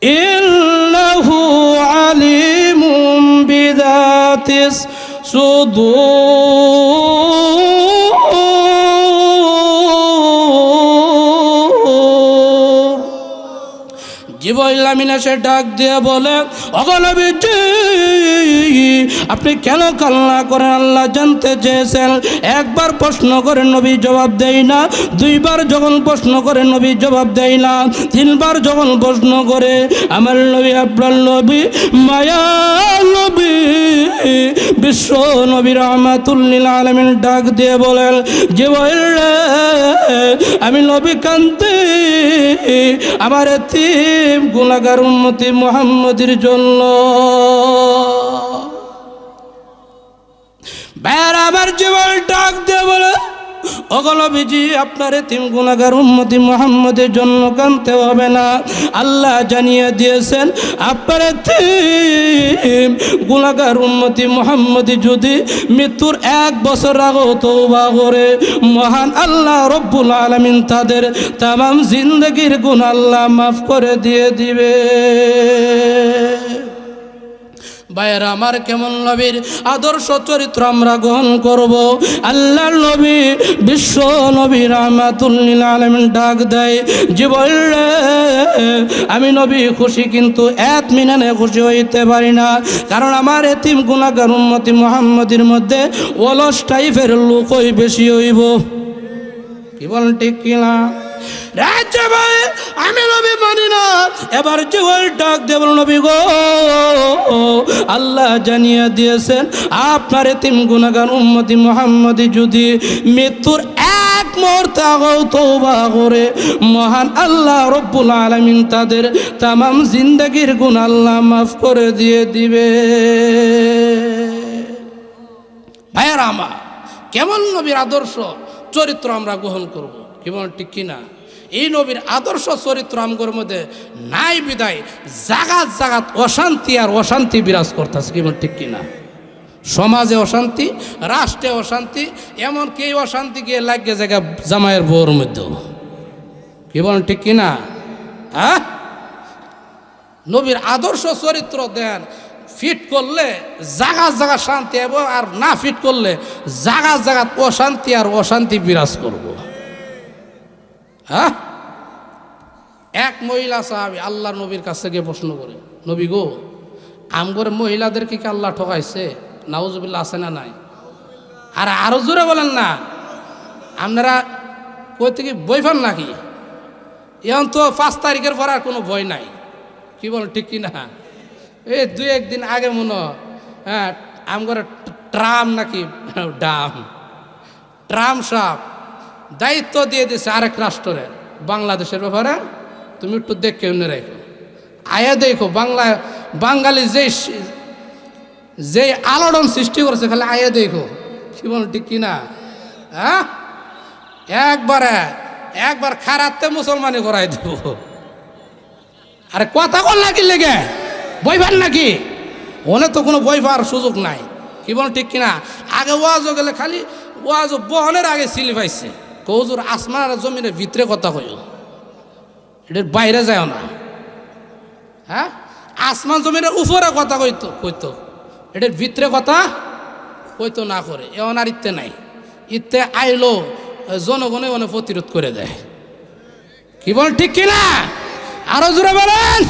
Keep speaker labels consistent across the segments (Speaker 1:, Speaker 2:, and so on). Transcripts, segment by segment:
Speaker 1: ইন্নাহু আলিমুম বিযাতিস সুদূর। জিবরাইল আমিন এসে ডাক দিয়ে বলে, ওগো নবীজি, আপনি কেন কান্না করেন? আল্লাহ জানতে চেয়েছেন। একবার প্রশ্ন করে নবী জবাব দেয় না, দুইবার যখন প্রশ্ন করে নবী জবাব দেয় না, তিনবার যখন প্রশ্ন করে আমার নবী, আপনার নবী, মায়া নবী, বিশ্ব নবী রাহমাতুল লিল আলামিন ডাক দিয়ে বলেন, জিবরাইল রে, আমি নবী কাঁদতে আমার এতিম গুনাহগার উম্মতি মুহাম্মদের জন্য। বের আমার জীবন ডাক দিয়ে বলে, ওগো নবীজি, আপনার এতিম গুনাহগার উম্মতি মুহাম্মদের জন্য কাঁদতে হবে না। আল্লাহ জানিয়ে দিয়েছেন, আপনার এতিম গুনাহগার উম্মতি মুহাম্মদি যদি মৃত্যুর 1 বছর আগেও তওবা করে, মহান আল্লাহ রব্বুল আলামিন তাদের তামাম জিন্দেগির গুনাহ আল্লাহ মাফ করে দিয়ে দিবে। ভাইয়েরা আমার, কেমন নবীর আদর্শ চরিত্র আমরা গ্রহণ করব? আল্লাহর নবী, বিশ্ব নবী রাহমাতুল লিল আলামিন ডাক দেয়, জিবরাইল রে, আমি নবী খুশি, কিন্তু এতমিনানে খুশি হইতে পারি না, কারণ আমার এতিম গুনাহগার উম্মতি মুহাম্মদের মধ্যে অলস টাইপের লোকই বেশি হইব। কি বলেন, ঠিক কিনা? রাজ্য ভাই, আমি নবী মানি না। এবার জিবরাইল ডাক দেব, নবী গো, আল্লাহ জানিয়ে দিয়েছেন, আপনার এতিম গুনাহগার উম্মতি মুহাম্মদি যদি মৃত্যুর 1 মুহূর্ত আগেও তওবা করে, মহান আল্লাহ রব্বুল আলামিন তাদের তামাম জিন্দেগির গুনাহ আল্লাহ মাফ করে দিয়ে দিবে। ভাইয়েরা আমার, কেমন নবীর আদর্শ চরিত্র আমরা গ্রহণ করব? কেমন, ঠিক কিনা? এই নবীর আদর্শ চরিত্র আমগর মধ্যে নাই বিদায় জাগাত জাগাত অশান্তি আর অশান্তি বিরাজ করতেছে। কেমন, ঠিক কিনা? সমাজে অশান্তি, রাষ্ট্রে অশান্তি, এমনকি এই অশান্তি গিয়ে লাগে জায়গা জামাইয়ের বউর মধ্যেও। কেমন, ঠিক কিনা? হ্যাঁ, নবীর আদর্শ চরিত্র দেন ফিট করলে জাগা জাগা শান্তি হব, আর না ফিট করলে জাগা জাগাত অশান্তি আর অশান্তি বিরাজ করব। হ্যাঁ, এক মহিলা সাহাবী আল্লাহর নবীর কাছে গিয়ে প্রশ্ন করে, নবী গো, আমগর মহিলাদেরকে কি আল্লাহ ঠকাইছে? নাউজুবিল্লাহ, আছে না নাই? আর আরো জোরে বলেন না। আপনারা কই থেকে বই পান নাকি? এখন তো 5 তারিখের পর আর কোনো ভয় নাই। কি বলেন, ঠিক কিনা? এই 2-1 দিন আগে মনে, হ্যাঁ, আমগর ট্রাম নাকি ট্রাম সাহেব দায়িত্ব দিয়ে দিয়েছে আরেক রাষ্ট্রের বাংলাদেশের ব্যাপারে, তুমি একটু দেখে এনে রেখো, আয়া দেখো বাঙালি যে আলোড়ন সৃষ্টি করেছে, খালি আয়া দেখো। কি বল, ঠিক কিনা? হ্যাঁ, একবার খারাপতে মুসলমানি করাই দেব। আরে কথা বল নাকি, লেগে বই পান নাকি? ওনে তো কোনো বই পাওয়ার সুযোগ নাই। কি বল, ঠিক কিনা? আগে ওয়াজও গেলে খালি ওয়াজও বহনের আগে সিলি পাইছে, কৌজুর আসমান আর জমিনের ভিতরে কথা কইও, এটার বাইরে যায় না। হ্যাঁ, আসমান জমিনের উপরে কথা কইতো, এটার ভিতরে কথা কইতো না করে। এমন আর ইত্যে নাই, ইত্যে আইলো জনগণে অনেক প্রতিরোধ করে দেয়। কি বল, ঠিক কিনা? আরো জোরে বলেন।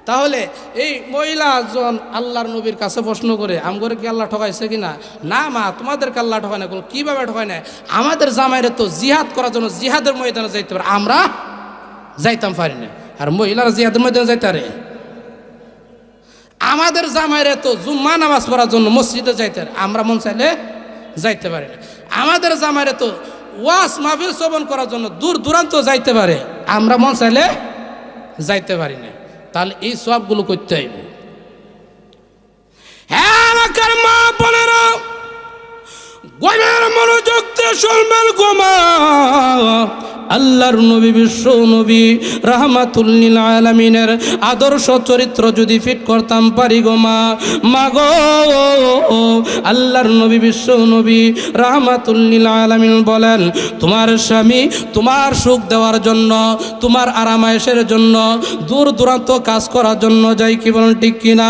Speaker 1: তাহলে এই মহিলা জন আল্লাহর নবীর কাছে প্রশ্ন করে, আমগরে কি আল্লাহ ঠকাইছে কিনা? না মা, তোমাদেরকে আল্লাহ ঠকায় না। কিভাবে ঠকায় না? আমাদের জামাইরে তো জিহাদ করার জন্য জিহাদের ময়দানে যাইতে পারে, আমরা যাইতাম পারি না। আর মহিলারা জিহাদের ময়দানে যাইতে পারে? আমাদের জামাইরে তো জুম্মা নামাজ পড়ার জন্য মসজিদে যাইতে পারে, আমরা মন চাইলে যাইতে পারি না। আমাদের জামাইরে তো ওয়াজ মাহফিল শ্রবণ করার জন্য দূর দূরান্ত যাইতে পারে, আমরা মন চাইলে যাইতে পারি না। তাহলে এই সবগুলো করতে হইব। হ্যাঁ, আমার মা বোনেরা, গভীর মনোযোগ দিয়ে শুনবেন গো মা। আল্লাহর নবী বিশ্ব নবী রাহমাতুল লিল আলামিনের আদর্শ চরিত্র যদি ফিট করতাম পারি গো মা গো, আল্লাহর নবী বিশ্ব নবী রাহমাতুল লিল আলামিন বলেন, তোমার স্বামী তোমার সুখ দেওয়ার জন্য, তোমার আরামায়েশের জন্য দূর দূরান্ত কাজ করার জন্য যাই, কি বলেন ঠিক কিনা?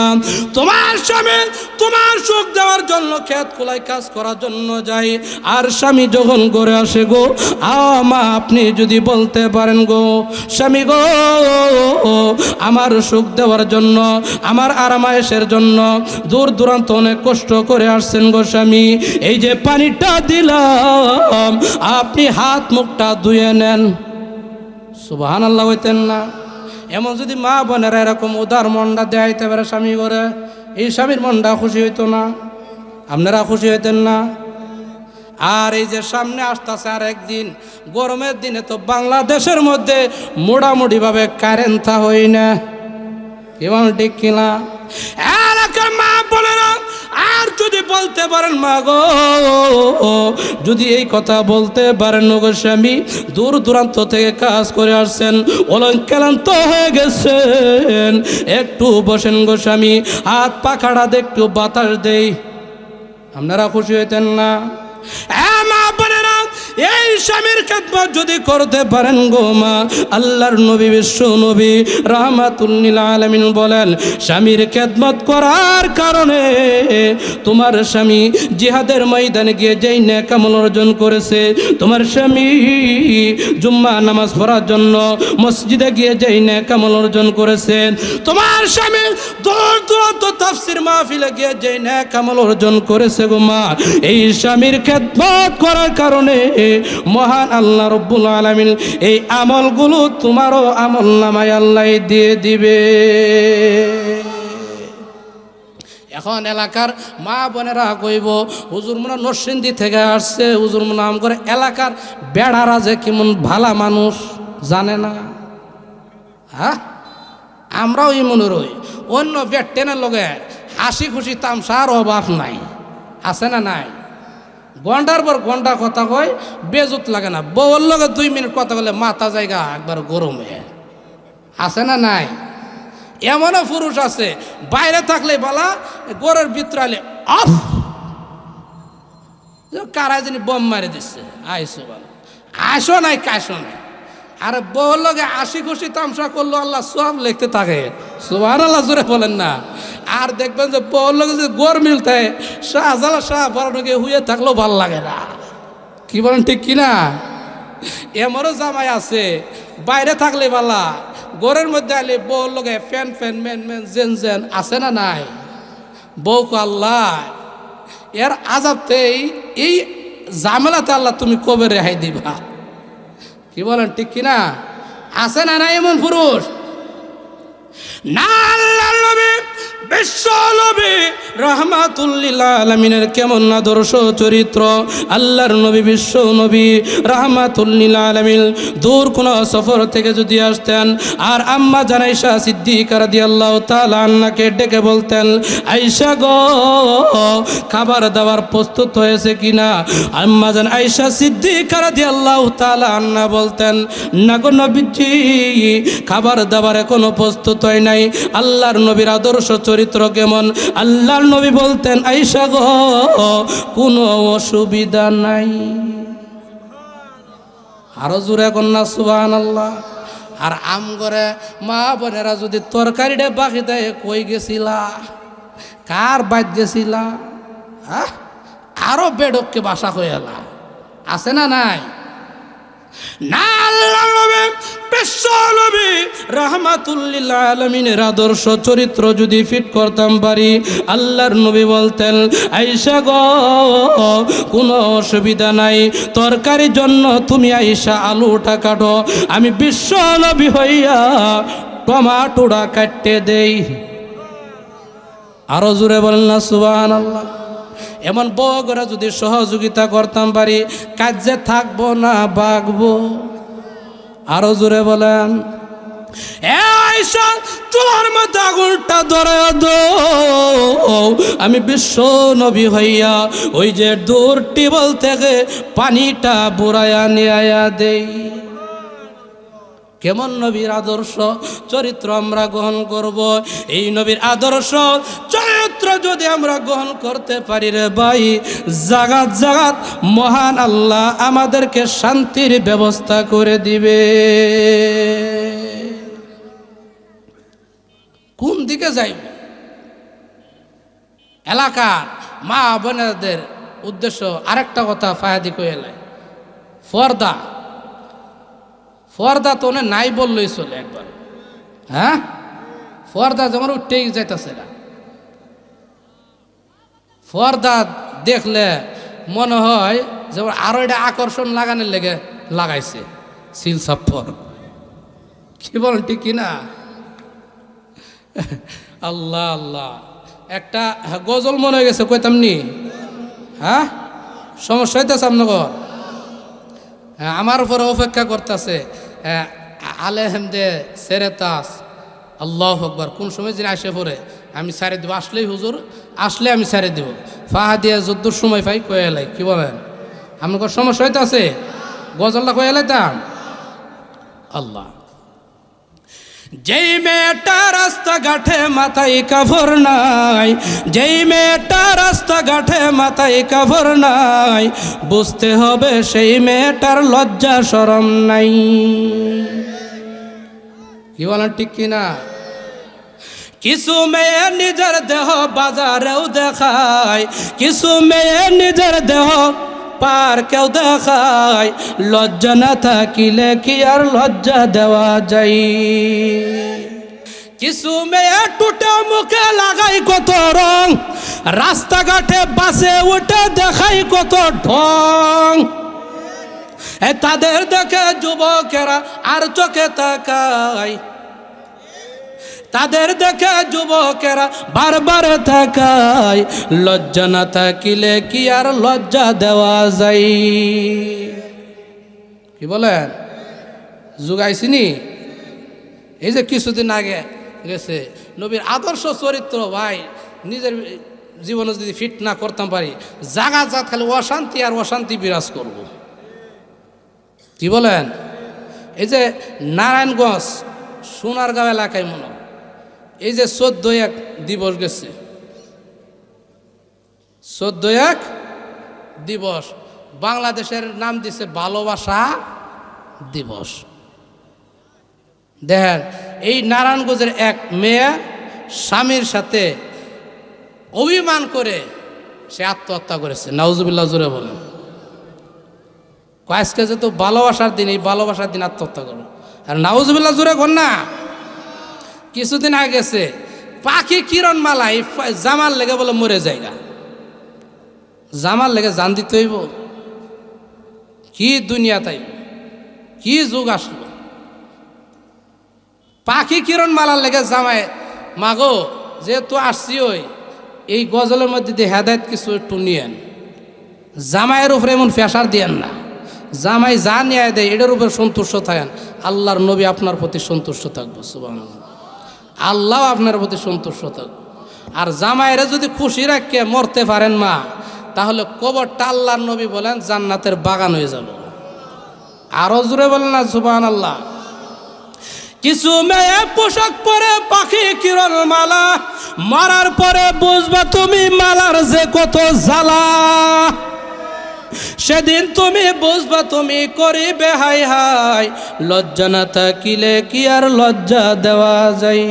Speaker 1: তোমার স্বামী তোমার সুখ দেওয়ার জন্য ক্ষেত খোলায় কাজ করার জন্য যাই, আর স্বামী যখন ঘরে আসে গো, মা আপনি যদি বলতে পারেন গো স্বামী গো, আমার সুখ দেওয়ার জন্য, আমার আরামায়েশের জন্য দূর দূরান্ত অনেক কষ্ট করে আসছেন গো স্বামী, এই যে পানিটা দিলাম আপনি হাত মুখটা ধুয়ে নেন। সুবহানাল্লাহ হইতেন না? এমন যদি মা বোনেরা এরকম উদার মনটা দেয়াইতে পারে স্বামী করে, এই স্বামীর মনটা খুশি হইতো না? আপনারা খুশি হইতেন না? আর এই যে সামনে আসতেছে আর একদিন গরমের দিনে তো বাংলাদেশের মধ্যে মোটামুটিভাবে কারেন্ট হই না, কেমন ঠিক কিনা? এলাকার মা বোনেরা আর যদি বলতে পারেন মা গো, যদি এই কথা বলতে পারেন গো স্বামী দূর দূরান্ত থেকে কাজ করে আসছেন, অলঙ্কারান্ত হয়ে গেছেন, একটু বসেন গো স্বামী, হাত পাখাটা দিয়ে একটু বাতাস দেই, আপনারা খুশি হইতেন না? মা বোনেরা এই স্বামীর খেদমত যদি করতে পারেন গো মা, আল্লাহর নবী বিশ্ব নবী রাহমাতুল লিল আলামিন বলেন, স্বামীর খেদমত করার কারণে তোমার স্বামী জিহাদের ময়দানে গিয়ে যেই নেক আমল অর্জন করেছে, তোমার স্বামী জুম্মা নামাজ পড়ার জন্য মসজিদে গিয়ে যেই নেক আমল অর্জন করেছে, তোমার স্বামী দূর দূরান্ত তাফসীর মাহফিলে গিয়ে যেই নেক আমল অর্জন করেছে গো মা, এই স্বামীর খেদমত করার কারণে মহান আল্লাহ রব্বুল আলামিন এই আমলগুলো তোমারও আমল নামায় আল্লাহ দিয়ে দিবে। এখন এলাকার মা বোনেরা কইব হুজুর মনে নরসিংদী থেকে আসছে, হুজুর মনে আম করে এলাকার বেড়ারা যে কেমন ভালা মানুষ জানে না? হ্যাঁ, আমরাও এই মনে রই, অন্য বেড টেনের লগে হাসি খুশি তামসার অভাব নাই, আছে না নাই? ঘন্টার পর ঘন্টা কথা কয়, বেজুত লাগে না, বউর লগে 2 মিনিট কথা বলে মাথা জায়গা একবার গরমে, আছে না নাই? এমনও পুরুষ আছে বাইরে থাকলে বলা, গোরের ভিতরে আলে অফ কারাই জানি বম মারি দিচ্ছে, আইসো বলো আসো নাই কাশো নাই, আরে বউর লগে হাসি খুশি তামসা করলো আল্লাহ সব লিখতে থাকে, সুবহানাল্লাহ জোরে বলেন না? আর দেখবেন যে বউর লগে যে গোর মিলতে শাহজালা শাহ বড়কে হুয়ে থাকলেও ভাল লাগে না, কি বলেন ঠিক কিনা? এমনও জামাই আছে বাইরে থাকলে বালা, গোরের মধ্যে আলে বউর লগে ফ্যান ফ্যান মেন মেন জেন জেন, আছে না নাই? বউকে আল্লাহ এর আজাবতে এই ঝামেলাতে আল্লাহ তুমি কবে রেহাই দিবা, কি বলেন ঠিক কিনা? আছে না নাই এমন পুরুষ? না, আল্লাহর নবী বিশ্ব নবী রাহমাতুল লিল আলামিনের কেমন আদর্শ চরিত্র, আল্লাহর নবী বিশ্ব নবী রাহমাতুল লিল আলামিন দূর কোন সফর থেকে যদি আসতেন, আর আম্মা জান আয়েশা সিদ্দিকা রাদিয়াল্লাহু তাআলা আনহাকে ডেকে বলতেন, আয়েশা গো খাবার দাবার প্রস্তুত হয়েছে কিনা? আম্মা জান আয়েশা সিদ্দিকা রাদিয়াল্লাহু তাআলা আনহা বলতেন, না গো নবীজি খাবার দাবার এখনো প্রস্তুত হয় নাই। আল্লাহর নবীর আদর্শ চরিত্র কেমন? আল্লাহর নবী বলতেন, আয়েশা গো কোনো অসুবিধা নাই। আরো জোরে কন্যা সুবহানাল্লাহ। আর আম করে মা বোনেরা যদি তরকারিটা বাকি দেয়, কই গেছিলা, কার বাদ গেছিলা, হ্যাঁ আরো বেডককে বাসা হয়ে এলা, আছে না নাই? না, আল্লাহর নবী বিশ্ব নবী রাহমাতুল লিল আলামিনের আদর্শ চরিত্র যদি ফিট করতাম পারি, আল্লাহর নবী বলতেন, আয়েশা গো কোনো অসুবিধা নাই, তরকারির জন্য তুমি আয়েশা আলুটা কাটো, আমি বিশ্ব নবী হইয়া টমাটোটা কাটতে দেই। আরো জোরে বলেন না সুবহানাল্লাহ। এমন বউরা যদি সহযোগিতা করতাম পারি, কাজে থাকবো না বাগবো। আরো জোরে বলেন, আয়েশা চুলার মধ্যে আগুনটা ধরে দাও, আমি বিশ্ব নবী হইয়া ওই যে দূর টিবল থেকে পানিটা বুড়াইয়া নিয়ে দেই। কেমন নবীর আদর্শ চরিত্র আমরা গ্রহণ করব। এই নবীর আদর্শ চরিত্র যদি আমরা গ্রহণ করতে পারি রে ভাই, জাগাত জাগাত মহান আল্লাহ আমাদেরকে শান্তির ব্যবস্থা করে দিবে। কোন দিকে যাইব? এলাকার মা বোনেদের উদ্দেশ্য আরেকটা কথা ফায়াদি কইলে, পর্দা পর্দা তো নাই বললেই চলে একবার। হ্যাঁ, পর্দা যেমন উঠেই যাইতেছে না। পর্দা দেখলে মনে হয় যেমন আরো এটা আকর্ষণ লাগানোর লেগে লাগাইছে সিল সাপ্পর। কি বলেন ঠিক কিনা? আল্লাহ আল্লাহ, একটা গজল মনে হয়ে গেছে কইতামনি। হ্যাঁ, সমস্যা হইতেছে আপনার? হ্যাঁ, আমার উপরে অপেক্ষা করতেছে আলেহেমদে সেরেতাস। আল্লাহ আকবার। কোন সময় যিনি আসে পড়ে আমি সারে দেবো, আসলেই হুজুর আসলে আমি সারে দেব। ফাহাদিয়া যদ্দুর সময় পাই কয়ে এলাই। কি বলেন? আপনার সমস্যা হইতেছে? গজলটা কয়ে এলাইতাম। আল্লাহ, যেই মেয়েটা রাস্তাঘাটে মাথায় কাপড় নাই, যেই মেয়েটা রাস্তাঘাটে মাথায় কাপড় নাই, বুঝতে হবে সেই মেয়েটার লজ্জা শরম নাই। কি বলেন ঠিক কিনা? কিছু মেয়ে নিজের দেহ বাজারেও দেখায়, কিছু মেয়ে নিজের দেহ পার্কেও দেখায়, লজ্জা না থাকিলে কি আর লজ্জা দেওয়া যায়? কিছু মেয়ে টুটে মুখে লাগাই কত রং, রাস্তাঘাটে বাসে উঠে দেখাই কত ঢং। তাদের দেখে যুবকেরা আর চোখে তাকায়, তাদের দেখে যুবকেরা বারবার তাকায়, লজ্জা না থাকিলে কি আর লজ্জা দেওয়া যায়? কি বলেন? যুগাইছিনি? এই যে কিছুদিন আগে গেছে নবীর আদর্শ চরিত্র, ভাই নিজের জীবনে যদি ফিট না করতাম পারি, জাগা জাত খালি অশান্তি আর অশান্তি বিরাজ করব। কি বলেন? এই যে নারায়ণগঞ্জ সোনারগাঁও এলাকায় মনে হয় এই যে 14/1 দিবস গেছে, 14/1 দিবস বাংলাদেশের নাম দিছে ভালোবাসা দিবস। দেখেন, এই নারায়ণগঞ্জের এক মেয়ে স্বামীর সাথে অভিমান করে সে আত্মহত্যা করেছে। নাউজুবিল্লাহ, জোরে বলেন। আজকে যে তো ভালোবাসার দিন, এই ভালোবাসার দিন আত্মহত্যা করো। আর নাউজুবিল্লাহ, জোরে কর না। কিছুদিন আগে গেছে পাখি কিরণ মালা জামার লেগে বলে মরে যায়গা, জামার লেগে জান দিতে হইব। কি দুনিয়া তাইব, কি যুগ আসলো। পাখি কিরণ মালার লেগে জামায় মাগো যেহেতু আসছি, ওই এই গজলের মধ্যে দিয়ে হেদায়েত কিছু একটু নিয়েন। জামাইয়ের উপরে এমন ফেসার দিয়েন না। জামাই যা নিয়ে দেয় এটার উপরে সন্তুষ্ট থাকেন। আল্লাহর নবী আপনার প্রতি সন্তুষ্ট থাকবো, সুবহানাল্লাহ। আল্লাহ আপনার প্রতি সন্তুষ্ট থাকবে। আর জামাইরে যদি খুশি রাখে মরতে পারেন মা, তাহলে কবরটা আল্লাহর নবী বলেন জান্নাতের বাগান হয়ে যাবে। আরো জোরে বলেন না সুবহানাল্লাহ। কিছু মেয়ে পোশাক পরে পাখি কিরণ মালা, মারার পরে বুঝবা তুমি মালার যে কত জ্বালা। সেদিন তুমি বুঝবা তুমি করিবে হাই হাই, লজ্জা না থাকিলে কি আর লজ্জা দেওয়া যায়?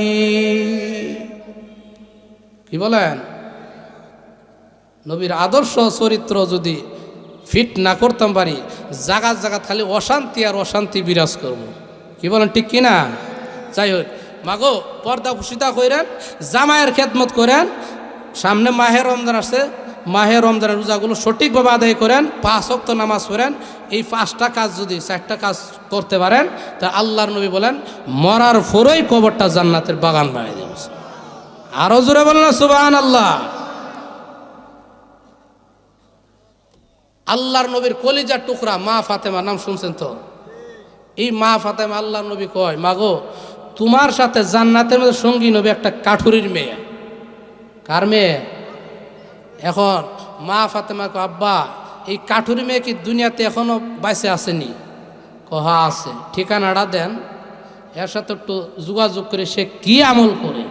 Speaker 1: কি বলেন? নবীর আদর্শ চরিত্র যদি ফিট না করতাম পারি, জাগাত জাগাত খালি অশান্তি আর অশান্তি বিরাজ করব। কি বলেন ঠিক কিনা? যাই হোক মাগো, পর্দা ফুসিদা করেন, জামাইয়ের খেদমত করেন। সামনে মাহে রমজান আসছে, মাহে রমজানের রোজাগুলো সঠিকভাবে আদায় করেন, 5 ওয়াক্ত নামাজ পড়েন। এই 5টা কাজ যদি 4টা কাজ করতে পারেন, তা আল্লাহর নবী বলেন মরার পরেই কবরটা জান্নাতের বাগান বানিয়ে দেবে। আরো জোরে বলেন না সুবহানাল্লাহ। আল্লাহর নবীর কলিজার টুকরা মা ফাতেমা, নাম শুনছেন তো? এই মা ফাতেমা আল্লাহর নবী কয়, মাগো তোমার সাথে জান্নাতের মধ্যে সঙ্গী নবী একটা কাঠুরির মেয়ে। কার মেয়ে? এখন মা ফাতেমা কয়, আব্বা এই কাঠুরি মেয়ে কি দুনিয়াতে এখনো বাইসে আসেনি? কহা আছে। ঠিকানাটা দেন। এর সাথে একটু যোগাযোগ করে সে কি আমল করে,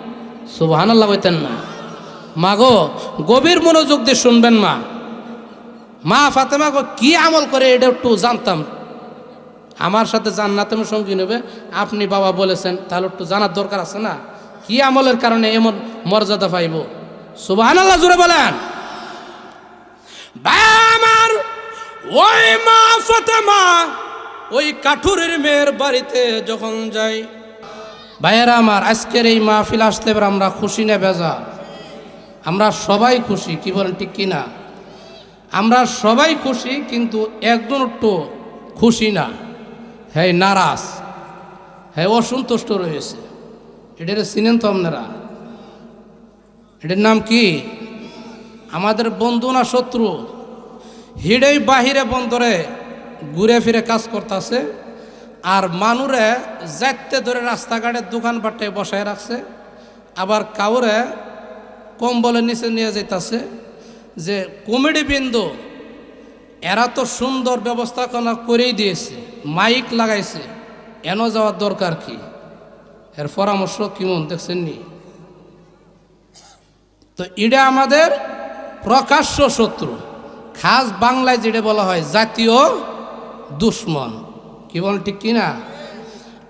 Speaker 1: সুবহানাল্লাহ বলতেন না? মা গো, গভীর মনোযোগ দিয়ে শুনবেন মা। মা ফাতেমা গো কি আমল করে এটা একটু জানতাম, আমার সাথে জান্নাতের সঙ্গী নেবে, আপনি বাবা বলেছেন, তাহলে একটু জানার দরকার আছে না? কি আমলের কারণে এমন মর্যাদা পাইব? সুবহানাল্লাহ জোরে বলেন। ভাই আমার, ওই মা ফাতেমা ওই কাঠুরের মেয়ের বাড়িতে যখন যাই, ভাইয়েরা আমার, আজকের এই মাহফিল আসতে এবার আমরা খুশি না বেজা? আমরা সবাই খুশি, কি বলেন ঠিক কিনা? আমরা সবাই খুশি, কিন্তু একজন একটু খুশি না, হ্যাঁ নারাজ, হ্যাঁ অসন্তুষ্ট রয়েছে। এটার চিনেন তো আপনারা? এটার নাম কি? আমাদের বন্ধু না শত্রু? হিডেই বাহিরে বন্দরে ঘুরে ফিরে কাজ করতেছে, আর মানুরে যাইতে ধরে রাস্তাঘাটের দোকানপাটে বসায় রাখছে, আবার কাউরে কম্বলের নিচে নিয়ে যাইতেছে। যে কমেডি বিন্দু, এরা তো সুন্দর ব্যবস্থাপনা করেই দিয়েছে, মাইক লাগাইছে, এন যাওয়ার দরকার কি? এর পরামর্শ কেমন দেখছেন নি? তো এটা আমাদের প্রকাশ্য শত্রু, খাস বাংলায় যেটা বলা হয় জাতীয় দুশ্মন, কি বলেন ঠিক কিনা?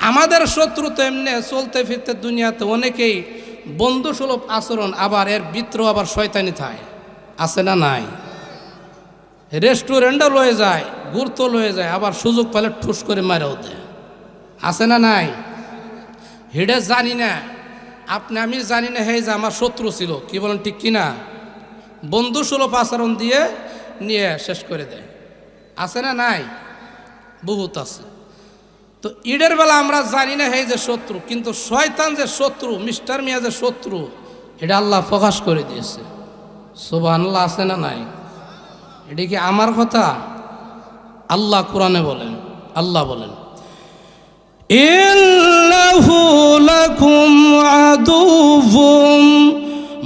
Speaker 1: আমাদের শত্রু তো এমনি চলতে ফিরতে দুনিয়াতে অনেকেই বন্ধুসুলভ আচরণ, আবার এর ভিতরেও আবার শয়তানি থাকে, আছে না নাই? রেস্টুরেন্টও লয়ে যায়, ঘুরতে লয়ে যায়, আবার সুযোগ পেলে ঠুস করে মারেও দেয়, আছে না নাই? হিডে জানি না, আপনি আমি জানি না, হে যে আমার শত্রু ছিল, কি বলেন ঠিক কিনা? বন্ধুসুলভ আচরণ দিয়ে নিয়ে শেষ করে দেয়, আছে না নাই? বহুত আছে। তো ঈদের বেলা আমরা জানি না হে যে শত্রু, কিন্তু শয়তান যে শত্রু, মিস্টার মিয়া যে শত্রু, এটা আল্লাহ প্রকাশ করে দিয়েছে। সুবহানাল্লাহ, আছে না নাই? এটা কি আমার কথা? আল্লাহ কোরআনে বলেন, আল্লাহ বলেন, ইন্নাহু লাকুম আদুউম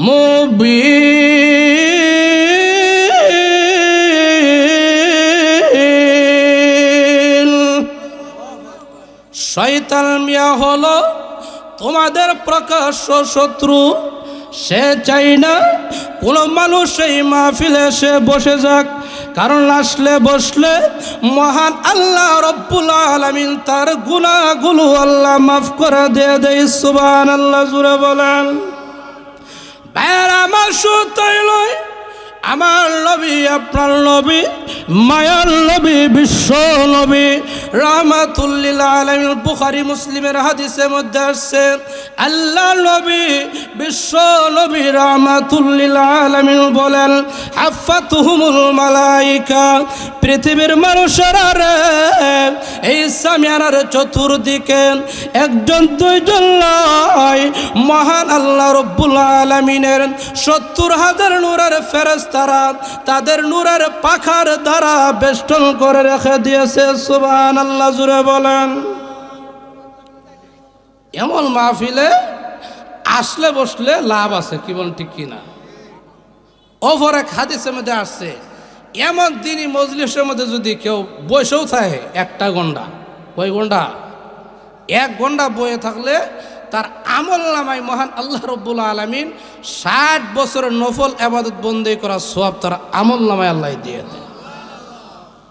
Speaker 1: মুবিন। শয়তান মিয়া হলো তোমাদের প্রকাশ্য শত্রু। সে চাই না কোনো মানুষ এই মাহফিলে এসে বসে যাক, কারণ আসলে বসলে মহান আল্লাহ রব্বুল আলামিন তার গুনাহগুলো আল্লাহ মাফ করে দিয়ে দেয়। সুবহানাল্লাহ জুড়ে বলেন। ভাইয়ের আমার সুতাই লয়, আমার নবী, আপনার নবী, মায়ার নবী, বিশ্ব নবী রাহমাতুল লিল আলামিন, বুখারী মুসলিমের হাদিসের মধ্যে আসছে, আল্লাহ নবী, বিশ্ব নবী রাহমাতুল লিল আলামিন বলেন, হাফাতুহুমুল মালায়েকা, পৃথিবীর মানুষেরা রে, এই সামিয়ানার চতুর্দিকে একজন দুইজন নয়, মহান আল্লাহ রব্বুল আলামিনের ৭০,০০০ নূরের ফেরেশতারা তাদের নূরের পাখার দ্বারা বেষ্টন করে রেখে দিয়েছে। সুবহানাল্লাহ জুড়ে বলেন। এমন মাহফিলে আসলে বসলে লাভ আছে, কি বলেন ঠিক কিনা? ওপরে হাদিসের মধ্যে আসছে, এমন দিনই মজলিসের মধ্যে যদি কেউ বসেও থাকে একটা ঘন্টা, কয় ঘন্টা? 1 ঘন্টা বয়ে থাকলে তার আমল নামায় মহান আল্লাহ রব্বুল আলামিন 60 বছরের নফল ইবাদত বন্দেগী করার সওয়াব তার আমল নামায় আল্লাহ দিয়ে দেয়।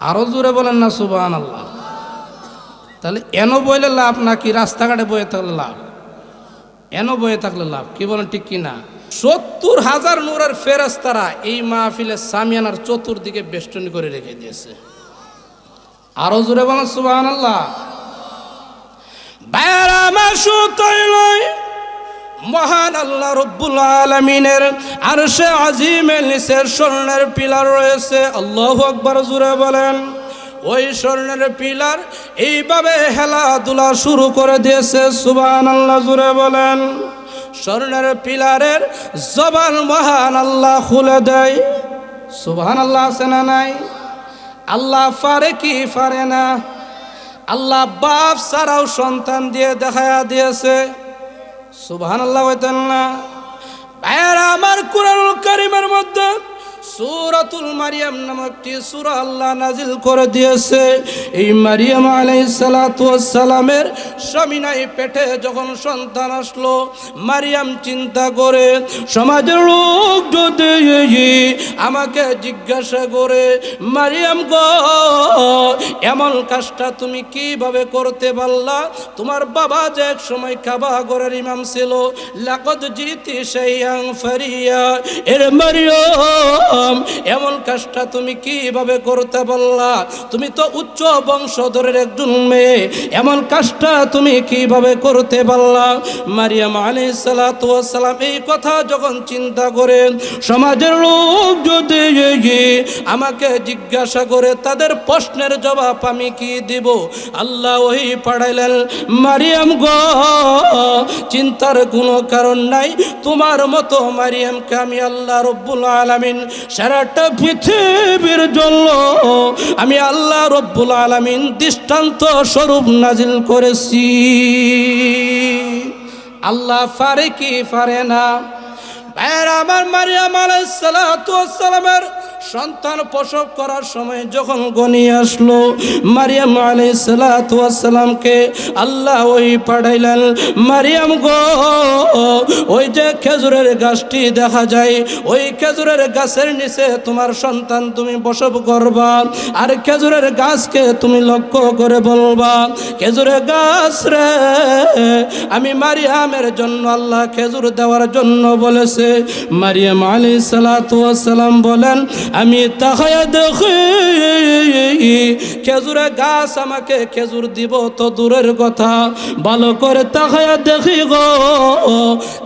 Speaker 1: আরো জোরে বলেন না সুবহানাল্লাহ। তাহলে এন বইলে লাভ নাকি রাস্তাঘাটে বয়ে থাকলে লাভ? এন বয়ে থাকলে লাভ, কি বলেন ঠিক কিনা? ৭০,০০০ নূরের ফেরেশতারা এই মাহফিলে সামিয়ানার চতুর্দিকে বেষ্টনী করে রেখে দিয়েছে। আরো জোরে বলেন সুবহানাল্লাহ। বাইরা মাসুতাইলয় মহান আল্লাহ রব্বুল আলামিনের আরশে আজিমের নিচের স্বর্ণের পিলার রয়েছে। আল্লাহু আকবার জোরে বলেন। ওই স্বর্ণের পিলার এইভাবে হেলাধুলা শুরু করে দিয়েছে। সুবহানাল্লাহ জোরে বলেন। স্বর্ণের পিলারের জবান মহান আল্লাহ খুলে দেয়। সুবহানাল্লাহ আছে না নাই? আল্লাহ পারে কি পারে না? আল্লাহ বাপ ছাড়াও সন্তান দিয়ে দেখায়া দিয়েছে। সুবহানাল্লাহ হইতেন না? ভাইয়েরা আমার, কুরআনুল কারীমের মধ্যে সূরাতুল মারিয়াম নামক একটি সূরা আল্লাহ নাজিল করে দিয়েছে। এই মারিয়াম আলাইহিস সালাতু ওয়াস সালামের স্বামী নাই, পেটে যখন সন্তান আসলো, মারিয়াম চিন্তা করে সমাজের লোক যদি আমাকে জিজ্ঞাসা করে, মারিয়াম গো এমন কাজটা তুমি কিভাবে করতে পারলা? তোমার বাবা যে এক সময় কাবা ঘরের ইমাম ছিল, লাকাদ জিতি শাইআন ফারিয়া, এর মারিয়াম এমন কাজটা তুমি কিভাবে করতে পারলা? তুমি তো উচ্চ বংশধরের একজন মেয়ে, এমন কাজটা তুমি কিভাবে করতে পারলা? মারিয়াম আলাইহিস সালাতু ওয়াস সালাম এই কথা যখন চিন্তা করেন, সমাজের লোক যদি আমাকে জিজ্ঞাসা করে তাদের প্রশ্নের জবাব আমি কি দিব? আল্লাহ ওহী পাঠাইলেন, মারিয়াম গো চিন্তার কোনো কারণ নাই, তোমার মতো মারিয়ামকে আমি আল্লাহ রব্বুল আলামিন সারাটা পৃথিবীর জন্য আমি আল্লাহ রব্বুল আলামিন দৃষ্টান্ত স্বরূপ নাজিল করেছি। আল্লাহ পারে কি পারে না? ভাইরা আমার, মারিয়াম আলাইহিস সালাতু ওয়াস সালামের সন্তান প্রসব করার সময় যখন গনিয়ে আসলো, মারিয়াম আলাইহিস সালাতু ওয়াস সালামকে আল্লাহ ওই পাঠাইলেন, মারিয়াম গো ওই যে খেজুরের গাছটি দেখা যায়, ওই খেজুরের গাছের নিচে তোমার সন্তান তুমি প্রসব করবা, আর খেজুরের গাছকে তুমি লক্ষ্য করে বলবা, খেজুরের গাছ রে আমি মারিয়ামের জন্য আল্লাহ খেজুর দেওয়ার জন্য বলেছে। মারিয়াম আলাইহিস সালাতু ওয়াস সালাম বলেন, আমি তাকায়া দেখি খেজুরের গাছ আমাকে খেজুর দিব তো দূরের কথা, ভালো করে তাকায়া দেখি গো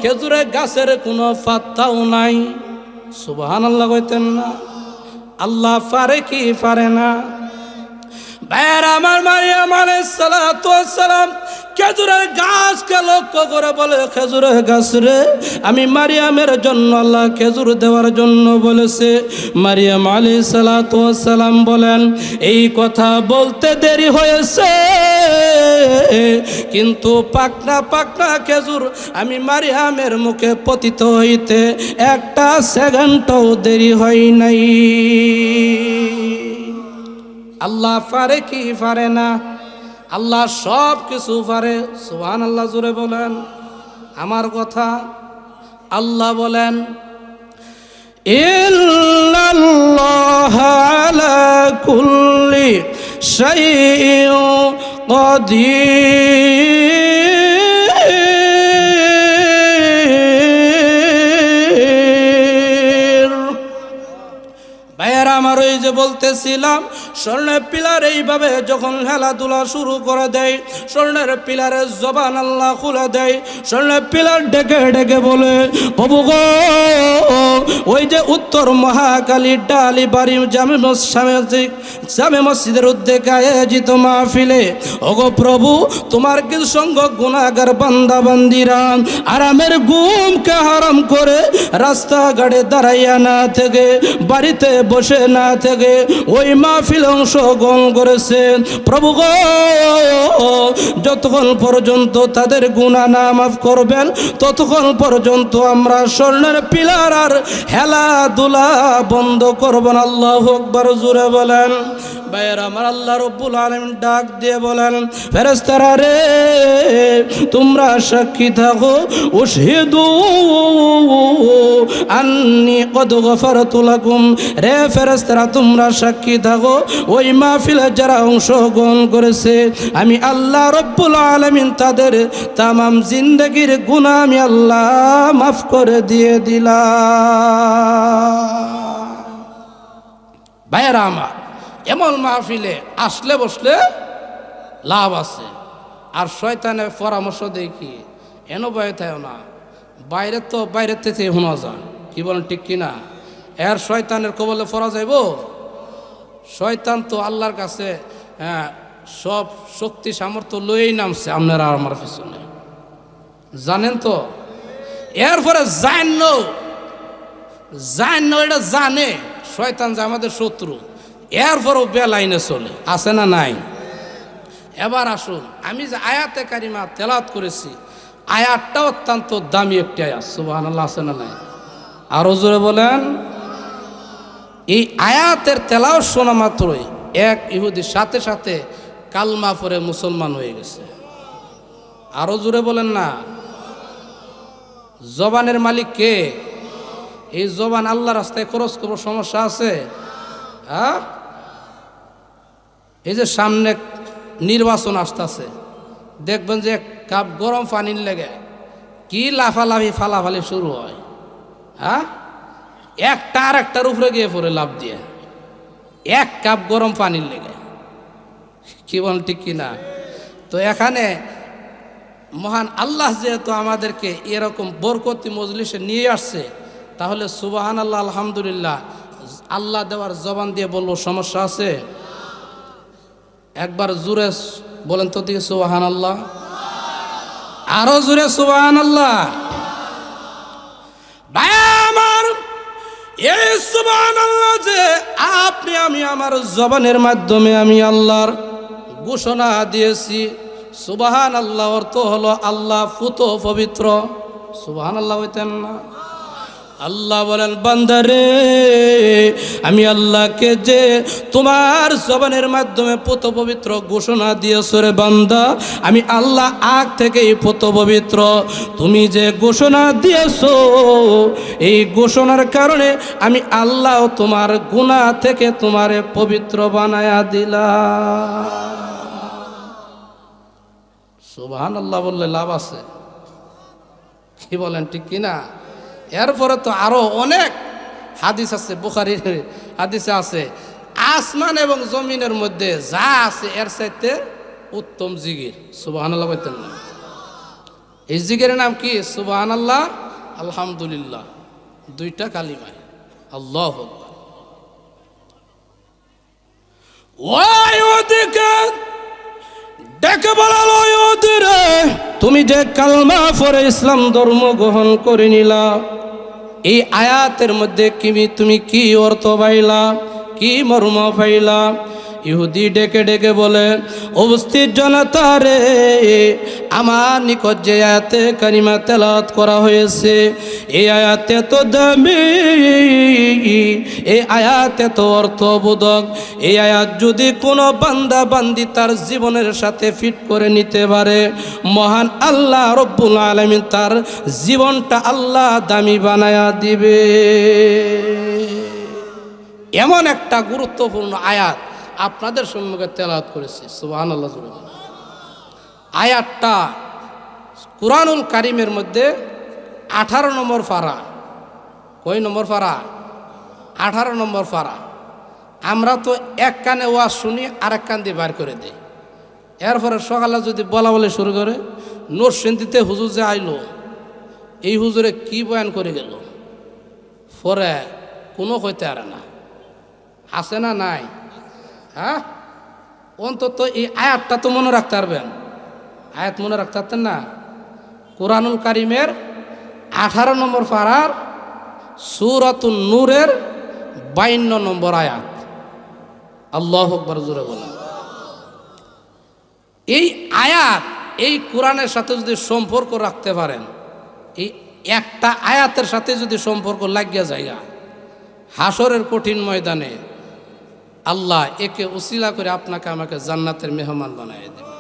Speaker 1: খেজুরের গাছের কোনো পাতাও নাই। সুবহানাল্লাহ কইতেন না? আল্লাহ পারে কি পারে না? ভাইরা আমার, মারিয়াম আলাইহিস সালাতু ওয়াস সালাম খেজুরের গাছকে লক্ষ্য করে বলে, খেজুরের গাছ রে আমি মারিয়ামের জন্য আল্লাহ খেজুর দেওয়ার জন্য বলেছে। মারিয়াম আলাইহিস সালাতু ওয়াস সালাম বলেন, এই কথা বলতে দেরি হয়েছে, কিন্তু পাকনা পাকনা খেজুর আমি মারিয়ামের মুখে পতিত হইতে একটা সেকেন্ডও দেরি হয় নাই। আল্লাহ পারে কি পারে না? আল্লাহ সব কিছু পারে। সুবহানাল্লাহ জোরে বলেন। আমার কথা আল্লাহ বলেন, ইন্নাল্লাহা আলা কুল্লি শাইইন কাদির। ভাইয়ারা আমার, ওই যে বলতেছিলাম স্বর্ণের পিলার এইভাবে যখন খেলাধুলা শুরু করে দেয়, স্বর্ণের পিলারের জবান আল্লাহ খুলে দেয়, স্বর্ণের পিলার ডেকে ডেকে বলে, প্রভু গো ওই যে উত্তর মহাকালীর ডালি বাড়ি জামে মসজিদের উদ্যোগে আয়োজিত মাহফিলে, ওগো প্রভু তোমার কিছু সংখ্যক গুনাহগার বান্দা বান্দিরা আরামের ঘুমকে হারাম করে রাস্তাঘাটে দাঁড়াইয়া না থেকে, বাড়িতে বসে না থেকে ওই মাহফিল অংশগ্রহণ করেছেন। প্রভু গো যতক্ষণ পর্যন্ত তাদের গুনাহ না মাফ করবেন ততক্ষণ পর্যন্ত আমরা স্বর্ণের পিলার আর খেলাধুলা বন্ধ করবেন। আল্লাহু আকবার জোরে বলেন। ভাইয়ের আমার, আল্লাহ রব্বুল আলামিন ডাক দিয়ে বলেন, ফেরেশতারা রে তোমরা সাক্ষী থাকো, উশহিদু আন্নী কদ গফারতু লাকুম, রে ফেরেশতারা তোমরা সাক্ষী থাকো ওই মাহফিলে যারা অংশগ্রহণ করেছে আমি আল্লাহ রব্বুল আলামিন তাদের তামাম জিন্দেগির গুনাহ আমি আল্লাহ মাফ করে দিয়ে দিলাম। ভাইয়েরা আমার, এমন মাহফিলে আসলে বসলে লাভ আছে। আর শয়তানের পরামর্শ দেখি এন ভয় থাকো না, বাইরে তো বাইরের থেকে শোনা যায়, কি বলেন ঠিক কিনা? এর শয়তানের কবলে পড়া যাইব? শয়তান তো আল্লাহর কাছে সব শক্তি সামর্থ্য লয়েই নামছে আপনারা আমার পিছনে, জানেন তো। এরপরে জান এটা জানে শয়তান যে আমাদের শত্রু, এরপরও বেলাইনে চলে, আছে না নাই? এবার আসুন, আমি যে আয়াতে কারিমা তেলাওয়াত করেছি, আয়াতটা অত্যন্ত দামি একটি আয়াত। সুবহানাল্লাহ, আছে না নাই? আরো জোরে বলেন। এই আয়াতের তেলাওয়াত শোনা মাত্রই এক ইহুদির সাথে সাথে কালমা পড়ে মুসলমান হয়ে গেছে। আরো জোরে বলেন না। জবানের মালিক কে? এই জবান আল্লাহ রাস্তায় খরচ করবো, সমস্যা আছে? হ্যাঁ, এই যে সামনে নির্বাচন আসতেছে, দেখবেন যে এক কাপ গরম পানির লেগে কি লাফালাফি ফালাফালি শুরু হয়। হ্যাঁ, একটা আর একটার উপরে গিয়ে পড়ে লাভ দিয়ে, এক কাপ গরম পানির লেগে। কি বল ঠিক কিনা? তো এখানে মহান আল্লাহ যেহেতু আমাদেরকে এরকম বরকতি মজলিসে নিয়ে আসছে, তাহলে সুবহানাল্লাহ আলহামদুলিল্লাহ আল্লাহ দেওয়ার জবান দিয়ে বলবো, সমস্যা আছে? একবার জোরে বলেন তো দিকে সুবহানাল্লাহ, আরো জোরে সুবহানাল্লাহ। ভাই আমার, এই সুবহানাল্লাহ যে আপনি আমি আমার জবানের মাধ্যমে আমি আল্লাহর ঘোষণা দিয়েছি। সুবহানাল্লাহ অর্থ হলো আল্লাহ পুত পবিত্র। সুবহানাল্লাহ হইতেন না? আল্লাহ বলেন, বান্দারে আমি আল্লাহকে যে তোমার জবানের মাধ্যমে পুত পবিত্র ঘোষণা দিয়েছ রে বান্দা, আমি আল্লাহ আগ থেকেই পুত পবিত্র। তুমি যে ঘোষণা দিয়েছ, এই ঘোষণার কারণে আমি আল্লাহ তোমার গুনাহ থেকে তোমারে পবিত্র বানায়া দিলাম। সুবহানাল্লাহ বললে লাভ আছে? কি বলেন ঠিক কিনা? এরপরে তো আরো অনেক হাদিস আছে, বুখারীর হাদিসে আছে, আসমান এবং জমিনের মধ্যে যা আছে এর চাইতে উত্তম জিকির। সুবহানাল্লাহ বলতেন না? এই জিকিরের নাম কি? সুবহানাল্লাহ আলহামদুলিল্লাহ, দুইটা কালিমা। আল্লাহু আকবার। ওই ওদিকে ডেকে বলালো, ওদিরে তুমি যে কালমা পড়ে ইসলাম ধর্ম গ্রহণ করে নিলা, এই আয়াতের মধ্যে তুমি কি অর্থ পাইলা, কি মর্ম পাইলা? ইহুদি ডেকে ডেকে বলে, উপস্থিত জনতা রে, আমার নিকট যে আয়াতে কারিমা তেলাওয়াত করা হয়েছে, এই আয়াতে তো দামি, এই আয়াতে তো অর্থবোধক, এই আয়াত যদি কোনো বান্দা বান্দি তার জীবনের সাথে ফিট করে নিতে পারে, মহান আল্লাহ রব্বুল আলামিন তার জীবনটা আল্লাহ দামি বানায়া দিবে। এমন একটা গুরুত্বপূর্ণ আয়াত আপনাদের সম্মুখে তেলাওয়াত করেছি। সুবহানাল্লাহ। আয়াতটা কুরআনুল কারীমের মধ্যে 18 নম্বর পারা। কয় নম্বর পারা? 18 নম্বর পারা। আমরা তো এক কানে ওয়াজ শুনি, আরেক কান দিয়ে বার করে দিই। এরপরে সকালে যদি বলা বলে শুরু করে, নরসিংদীতে হুজুর যে আইলো, এই হুজুরে কি বয়ান করে গেল, পরে কোনো কইতে পারে না। আছে না নাই? হ্যাঁ, অন্তত এই আয়াতটা তো মনে রাখতে পারবেন। আয়াত মনে রাখতে পারতেন না? কুরআনুল কারীমের 18 নম্বর পারার সূরাতুন নূরের 52 নম্বর আয়াত। আল্লাহু আকবার, জোরে বলেন। এই আয়াত এই কোরআনের সাথে যদি সম্পর্ক রাখতে পারেন, এই একটা আয়াতের সাথে যদি সম্পর্ক লাগিয়া যায়, হাসরের কঠিন ময়দানে আল্লাহ একে উসিলা করে আপনাকে আমাকে জান্নাতের মেহমান বানায় দেবে।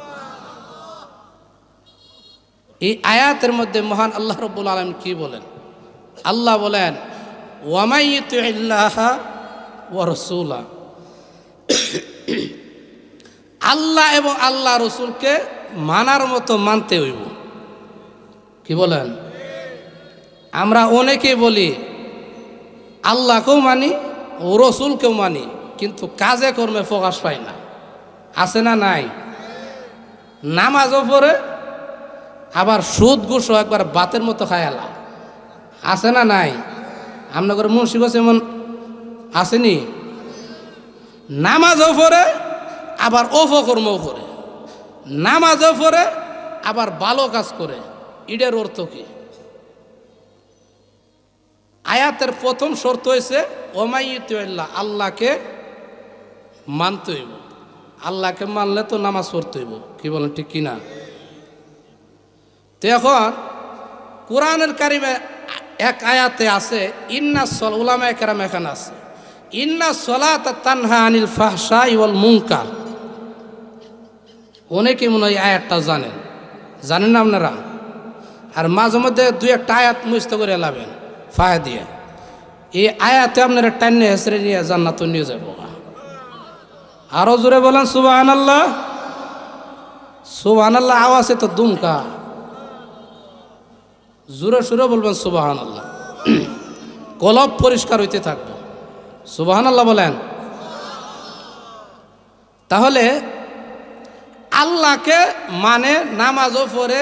Speaker 1: এই আয়াতের মধ্যে মহান আল্লাহ রাব্বুল আলামিন কি বলেন? আল্লাহ বলেন, ওয়া মান ইউতিইল্লাহা ওয়া রাসূলা, আল্লাহ এবং আল্লাহ রসুলকে মানার মতো মানতে হইব। কি বলেন? আমরা অনেকেই বলি আল্লাহকেও মানি, রসুলকেও মানি, কিন্তু কাজে কর্মে প্রকাশ পাই না। আছে না নাই? নামাজও পড়ে, আবার সুদ ঘুষও একবার বাতের মতো খায়ালা। আছে না নাই? আপনাদের মুন্সিগঞ্জ এমন আসেনি? নামাজও পড়ে, আবার অপকর্মও করে, নামাজও পড়ে, আবার ভালো কাজ করে। এটার অর্থ কি? আয়াতের প্রথম শর্ত হয়েছে ওমাইয়ুতিল্লাহ, আল্লাহকে মানতে হইব। আল্লাহকে মানলে তো নামাজ পড়তে হইব। কি বলেন ঠিক কিনা? তো এখন কোরআনের কারিমে এক আয়াতে আছে ইন্নাস সল, উলামায়ে কেরাম এখানে আছে, ইন্না সলাতা তানহা আনিল ফাহশাই ওয়াল মুনকার। অনেকে মনে হয় আয়াতটা জানেন, জানেন না আপনারা? আর মাঝে মধ্যে দুই একটা আয়াত মুস্ত করে এলাবেন ফায়া দিয়ে, এই আয়াতে আপনারা টান্নে হেসরে নিয়ে জান্নাত নিয়ে যাব। আরো জোরে বলেন সুবহানাল্লাহ। সুবহানাল্লাহ আওয়াজে তো দুমকা, জোরে সুরে বলবেন সুবহানাল্লাহ। কলব পরিষ্কার হইতে থাকবে। সুবহানাল্লাহ বলেন। তাহলে আল্লাহকে মানে নামাজও পড়ে,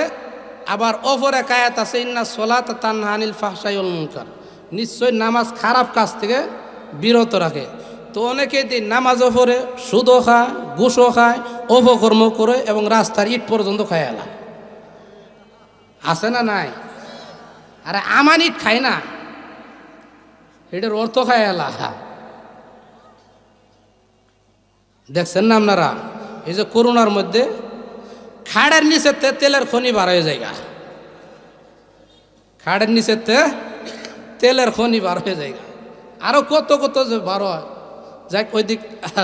Speaker 1: আবার ওপরে কায়াত আছে ইন্না সলাতা তানহা আনিল ফাহশাই ওয়াল মুনকার, নিশ্চয় নামাজ খারাপ কাজ থেকে বিরত রাখে। তো অনেকে দিন নামাজও পড়ে, সুদও খায়, ঘুষও খায়, অপকর্ম করে এবং রাস্তার ইট পর্যন্ত খায় এলা, আছে না নাই? আরে আমান ইট খায় না, এটার অর্থ খায় এলা। দেখছেন না আপনারা? এই যে করোনার মধ্যে খাড়ের নিচে তেলের খনি বার হয়ে যায়, খাড়ের নিচে তেলের খনি বার হয়ে যায়। আরো কত কত যে বার হয়, যাই ওই দিক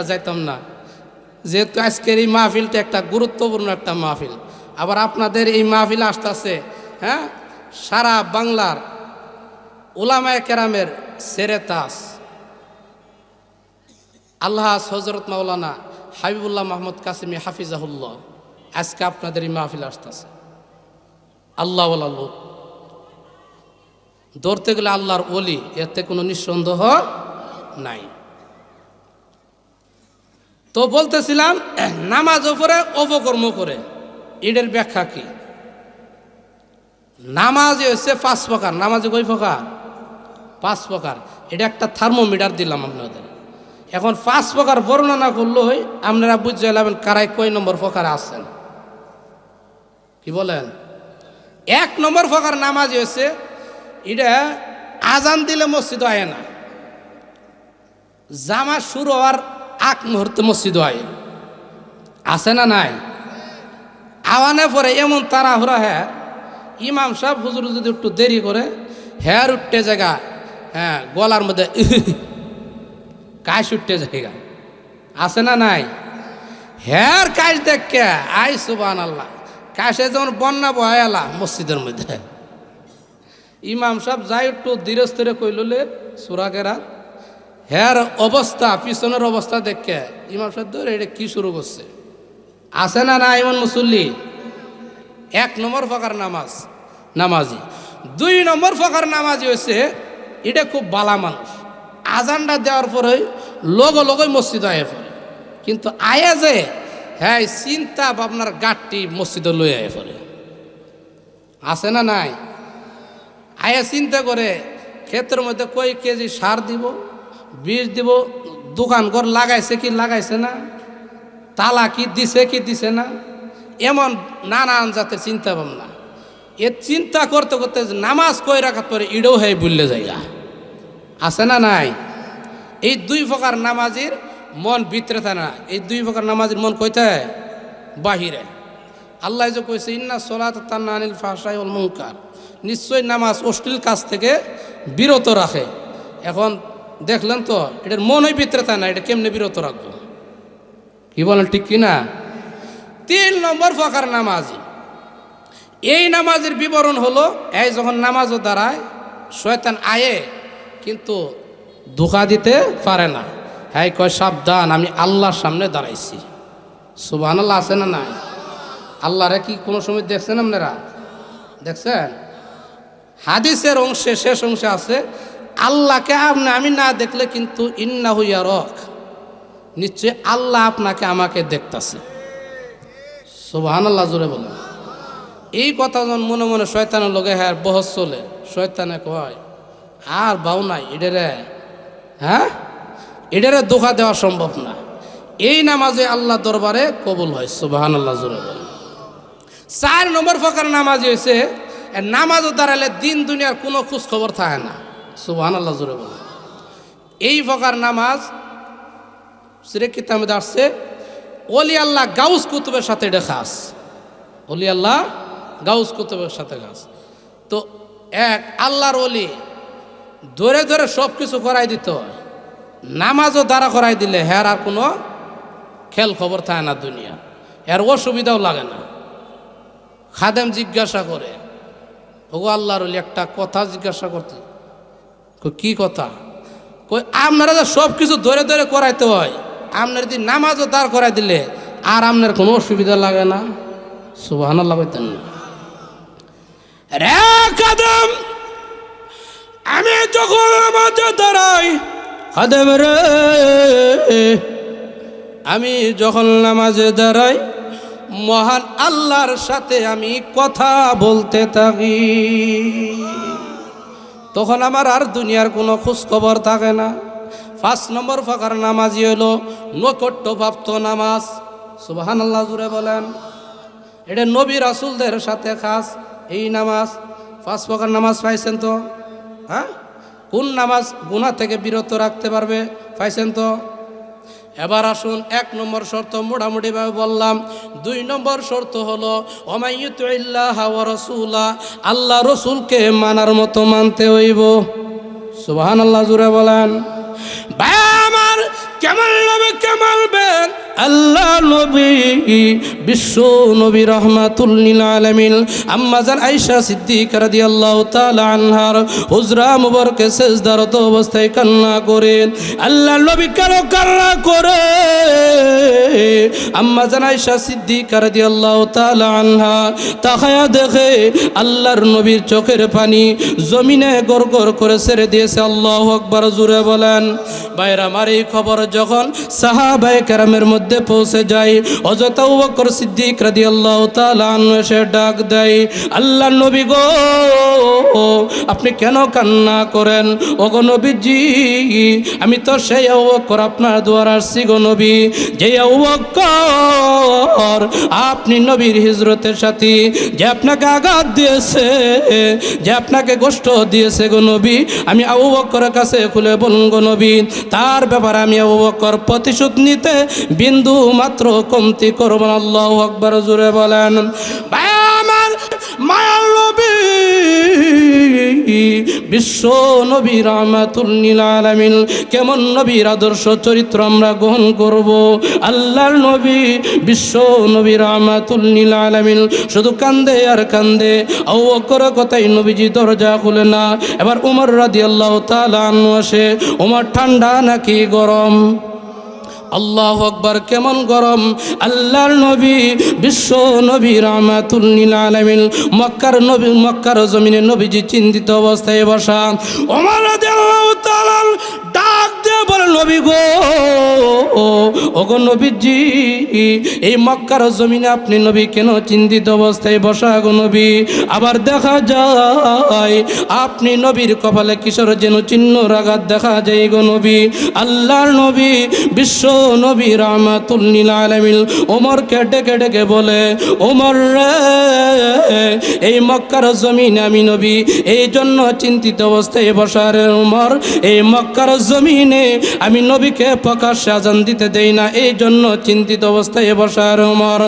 Speaker 1: যাইতাম না, যেহেতু আজকের এই মাহফিলটা একটা গুরুত্বপূর্ণ একটা মাহফিল। আবার আপনাদের এই মাহফিল আসতেছে, হ্যাঁ, সারা বাংলার উলামায়ে কেরামের সেরে তাজ আল্লাহ হযরত মাওলানা হাবিবুল্লাহ মাহমুদ কাসিমি হাফিজাহুল্লাহ, আজকে আপনাদের এই মাহফিল আসতেছে। আল্লাহ লোক ধরতে গেলে আল্লাহর ওলি, এতে কোনো নিঃসন্দেহ নাই। তো বলতেছিলাম নামাজ উপরে অপকর্ম করে, এটার ব্যাখ্যা কি? নামাজ হচ্ছে 5 প্রকার। নামাজে কয় প্রকার? 5 প্রকার। এটা একটা থার্মোমিটার দিলাম আপনাদের। এখন 5 প্রকার বর্ণনা করলো আপনারা বুঝে যাবেন কারাই কয় নম্বর প্রকারে আছেন। কি বলেন? 1 নম্বর প্রকার নামাজ হচ্ছে এটা আজান দিলে মসজিদ হয় না, জামাত শুরু হওয়ার আগ মুহূর্তে মসজিদ হয়, আছে না নাই? আওয়ানে পরে এমন তাড়াহুড়া হ্যাঁ, ইমাম সাহেব হুজুর যদি একটু দেরি করে হেয়ার উঠতে জায়গা, হ্যাঁ, গলার মধ্যে কাশ উঠতে জায়গা, আছে না নাই? হেয়ার কাশ দেখে আই সুবহানাল্লাহ, কাশে যেমন বন্যা বয়ে এলা মসজিদের মধ্যে। ইমাম সাহেব যাই একটু ধীরস্থিরে কইলে সূরা কেরাত, হেয়ার অবস্থা, পিছনের অবস্থা দেখে ইমাম সাহেব ধরে এটা কি শুরু করছে, আছে না নাই? ইমান মুসল্লি 1 নম্বর প্রকার নামাজি। 2 নম্বর প্রকার নামাজি হচ্ছে এটা খুব বালা মানুষ, আজানটা দেওয়ার পরে লগই মসজিদ আয়ে পড়ে, কিন্তু আয়ে যে হ্যাঁ চিন্তা ভাবনার গাঠটি মসজিদে লই আয়ে পড়ে, আছে না নাই? আয়ে চিন্তা করে ক্ষেতের মধ্যে কয় কেজি সার দিব, বীজ দিব, দোকান ঘর লাগাইছে কি লাগাইছে না, তালা কি দিছে না, এমন নানান জাতের চিন্তা ভাবনা। এ চিন্তা করতে করতে নামাজ কয় রাখাত পরে ইডও হয়ে ভুললে জায়গা, আছে না নাই? এই 2 প্রকার নামাজির মন ভিতরে থাকে না, এই 2 প্রকার নামাজির মন কইতে বাহিরে। আল্লাহ যে কইছে ইন্না সলাতা তানহা আনিল ফাহশাই ওয়াল মুনকার, নিশ্চয় নামাজ অশ্লীল কাজ থেকে বিরত রাখে। এখন দেখলেন তো এটার মনই ভিতরে থাকে না, এটা কেমনে বিরত রাখবো? কি বলেন ঠিক কিনা? 3 নম্বর প্রকার নামাজি, এই নামাজের বিবরণ হলো এই যখন নামাজও দাঁড়ায় শয়তান আয়ে কিন্তু ধোঁকা দিতে পারে না, হ্যাঁ কয় সাবধান আমি আল্লাহর সামনে দাঁড়াইছি। সুবহানাল্লাহ, আছে না নাই? আল্লাহরে কি কোনো সময় দেখছেন আপনারা? দেখছেন? হাদিসের অংশে শেষ অংশে আছে আল্লাহকে আমি না দেখলে কিন্তু ইন্নাহু ইয়ারাক, নিশ্চয় আল্লাহ আপনাকে আমাকে দেখতাছে। সুবহানাল্লাহ, জোরে বলেন। এই কথা যখন মনে মনে শয়তানের লগে হ্যাঁ বহস চলে, শয়তানে কয় আর বাউ নাই এটারে, হ্যাঁ এটারে ধোঁকা দেওয়া সম্ভব না। এই নামাজে আল্লাহ দরবারে কবুল হয়। সুবহানাল্লাহ, জোরে বলেন। 4 নম্বর প্রকার নামাজ হয়েছে নামাজও দাঁড়ালে দিন দুনিয়ার কোনো খোঁজ খবর থাকে না। সুবহানাল্লাহ, জোরে বলেন। এই প্রকার নামাজ সিরে কিতাবে আসছে ওলি আল্লাহ গাউস কুতুবের সাথে এটা খাস, ওলি আল্লাহ গাউস কুতুবের সাথে খাস। তো এক আল্লাহর ওলি ধরে ধরে সব কিছু করাই দিতে হয়, নামাজও দাঁড়া করাই দিলে হ্যার আর কোনো খেল খবর থাকে না দুনিয়া, এর অসুবিধাও লাগে না। খাদেম জিজ্ঞাসা করে, ও আল্লাহর ওলি একটা কথা জিজ্ঞাসা করতে। কি কথা? কই আপনারা যে সব কিছু ধরে ধরে করাইতে হয়, আপনার যদি নামাজও দাঁড় করাই দিলে আর আপনার কোনো অসুবিধা লাগে না? সুবহানাল্লাহ কইতেন না? রে খাদেম, আমি যখন নামাজে দাঁড়াই, খাদেম রে, আমি যখন নামাজে দাঁড়াই মহান আল্লাহর সাথে আমি কথা বলতে থাকি। তখন আমার আর দুনিয়ার কোনো খোঁজখবর থাকে না। 5 নম্বর ফাঁকার নামাজই হলো নৈকট্যপ্রাপ্ত নামাজ। সুবহানাল্লাহ জুড়ে বলেন। এটা নবী রাসূলদের সাথে খাস এই নামাজ। 5 ফাঁকার নামাজ পাইছেন তো? হ্যাঁ, কোন নামাজ গুনাহ থেকে বিরত রাখতে পারবে পাইছেন তো? এবার আসুন 1 নম্বর শর্ত মোটামুটিভাবে বললাম। 2 নম্বর শর্ত হলো ওমাইয়ুতিল্লাহ ওয়া রাসূলা, আল্লাহ রসুলকে মানার মতো মানতে হইব। সুবহানাল্লাহ জুড়ে বলেন। ভাই আমার, কেমন নবী মানবেন? আল্লাহ নবী, বিশ্ব নবী রাহমাতুল লিল আলামিন আম্মা জান আয়েশা সিদ্দিকা রাদিয়াল্লাহু তাআলা আনহার হুজরা মুবারকে সিজদারত অবস্থায় কান্না করেন। আল্লাহ নবী কেন কান্না করে? আম্মা জান আয়েশা সিদ্দিকা রাদিয়াল্লাহু তাআলা আনহা তাকায়া দেখে আল্লাহর নবীর চোখের পানি জমিনে গড়গড় করে ছেড়ে দিয়েছে। আল্লাহু আকবার জুড়ে বলেন। ভাইরা আমার, এই খবর যখন সাহাবায়ে কেরামের মধ্যে পৌঁছে যায়, হযরত আবু বকর সিদ্দিক রাদিয়াল্লাহু তাআলা আনহু এসে ডাক দেয়, আল্লাহ নবী গো, আপনি কেন কান্না করেন? ওগো নবীজি, আমি তো সেই আবু বকর আপনার দুয়ারে আসছি গো নবী, যে আবু বকর আপনি নবীর হিজরতের সাথী, যে আপনাকে আঘাত দিয়েছে, যে আপনাকে কষ্ট দিয়েছে গো নবী, আমি আবু বকরের কাছে খুলে বলুন গো নবী, তার ব্যাপারে আমি আবু বকর প্রতিশোধ নিতে বিন্দু মাত্র কমতি করব না। আল্লাহু আকবার জোরে বলেন। ভাই আমার, মায়ার নবী, বিশ্ব নবী রাহমাতুল লিল আলামিন, কেমন নবীর আদর্শ চরিত্র আমরা গ্রহণ করব? আল্লাহর নবী, বিশ্ব নবী রাহমাতুল লিল আলামিন শুধু কান্দে আর কান্দে। আবু বকরের কথাই নবীজি দরজা খুলে না। এবার উমর রাদিয়াল্লাহু তাআলা আনহু আসে। উমর ঠান্ডা নাকি গরম? আল্লাহু আকবার, কেমন গরম! আল্লাহর নবী, বিশ্ব নবী রাহমাতুল লিল আলামিন, মক্কার নবী, মক্কার জমিনে নবীজি চিন্তিত অবস্থায় বসা। ওমর রাদিয়াল্লাহু তাআলা ডাক দিয়ে বলে, নবী গো, ওগো নবীজি, এই মক্কার জমিনে আপনি নবী কেন চিন্তিত অবস্থায় বসা গো নবী? আবার দেখা যায় আপনি নবীর কপালে কিশোর যেন চিহ্ন আঘাত দেখা যায় গো নবী। আল্লাহর নবী, বিশ্ব নবী রাহমাতুল লিল আলামিন ওমরকে ডেকে ডেকে বলে, ওমর রে, এই মক্কার জমিনে আমি নবী এই জন্য চিন্তিত অবস্থায় বসা রে ওমর, এই মক্কার জমিনে আমি নবীকে প্রকাশ্যে আজান দিতে দেই না, এই জন্য চিন্তিত অবস্থায় বসা রে ওমর।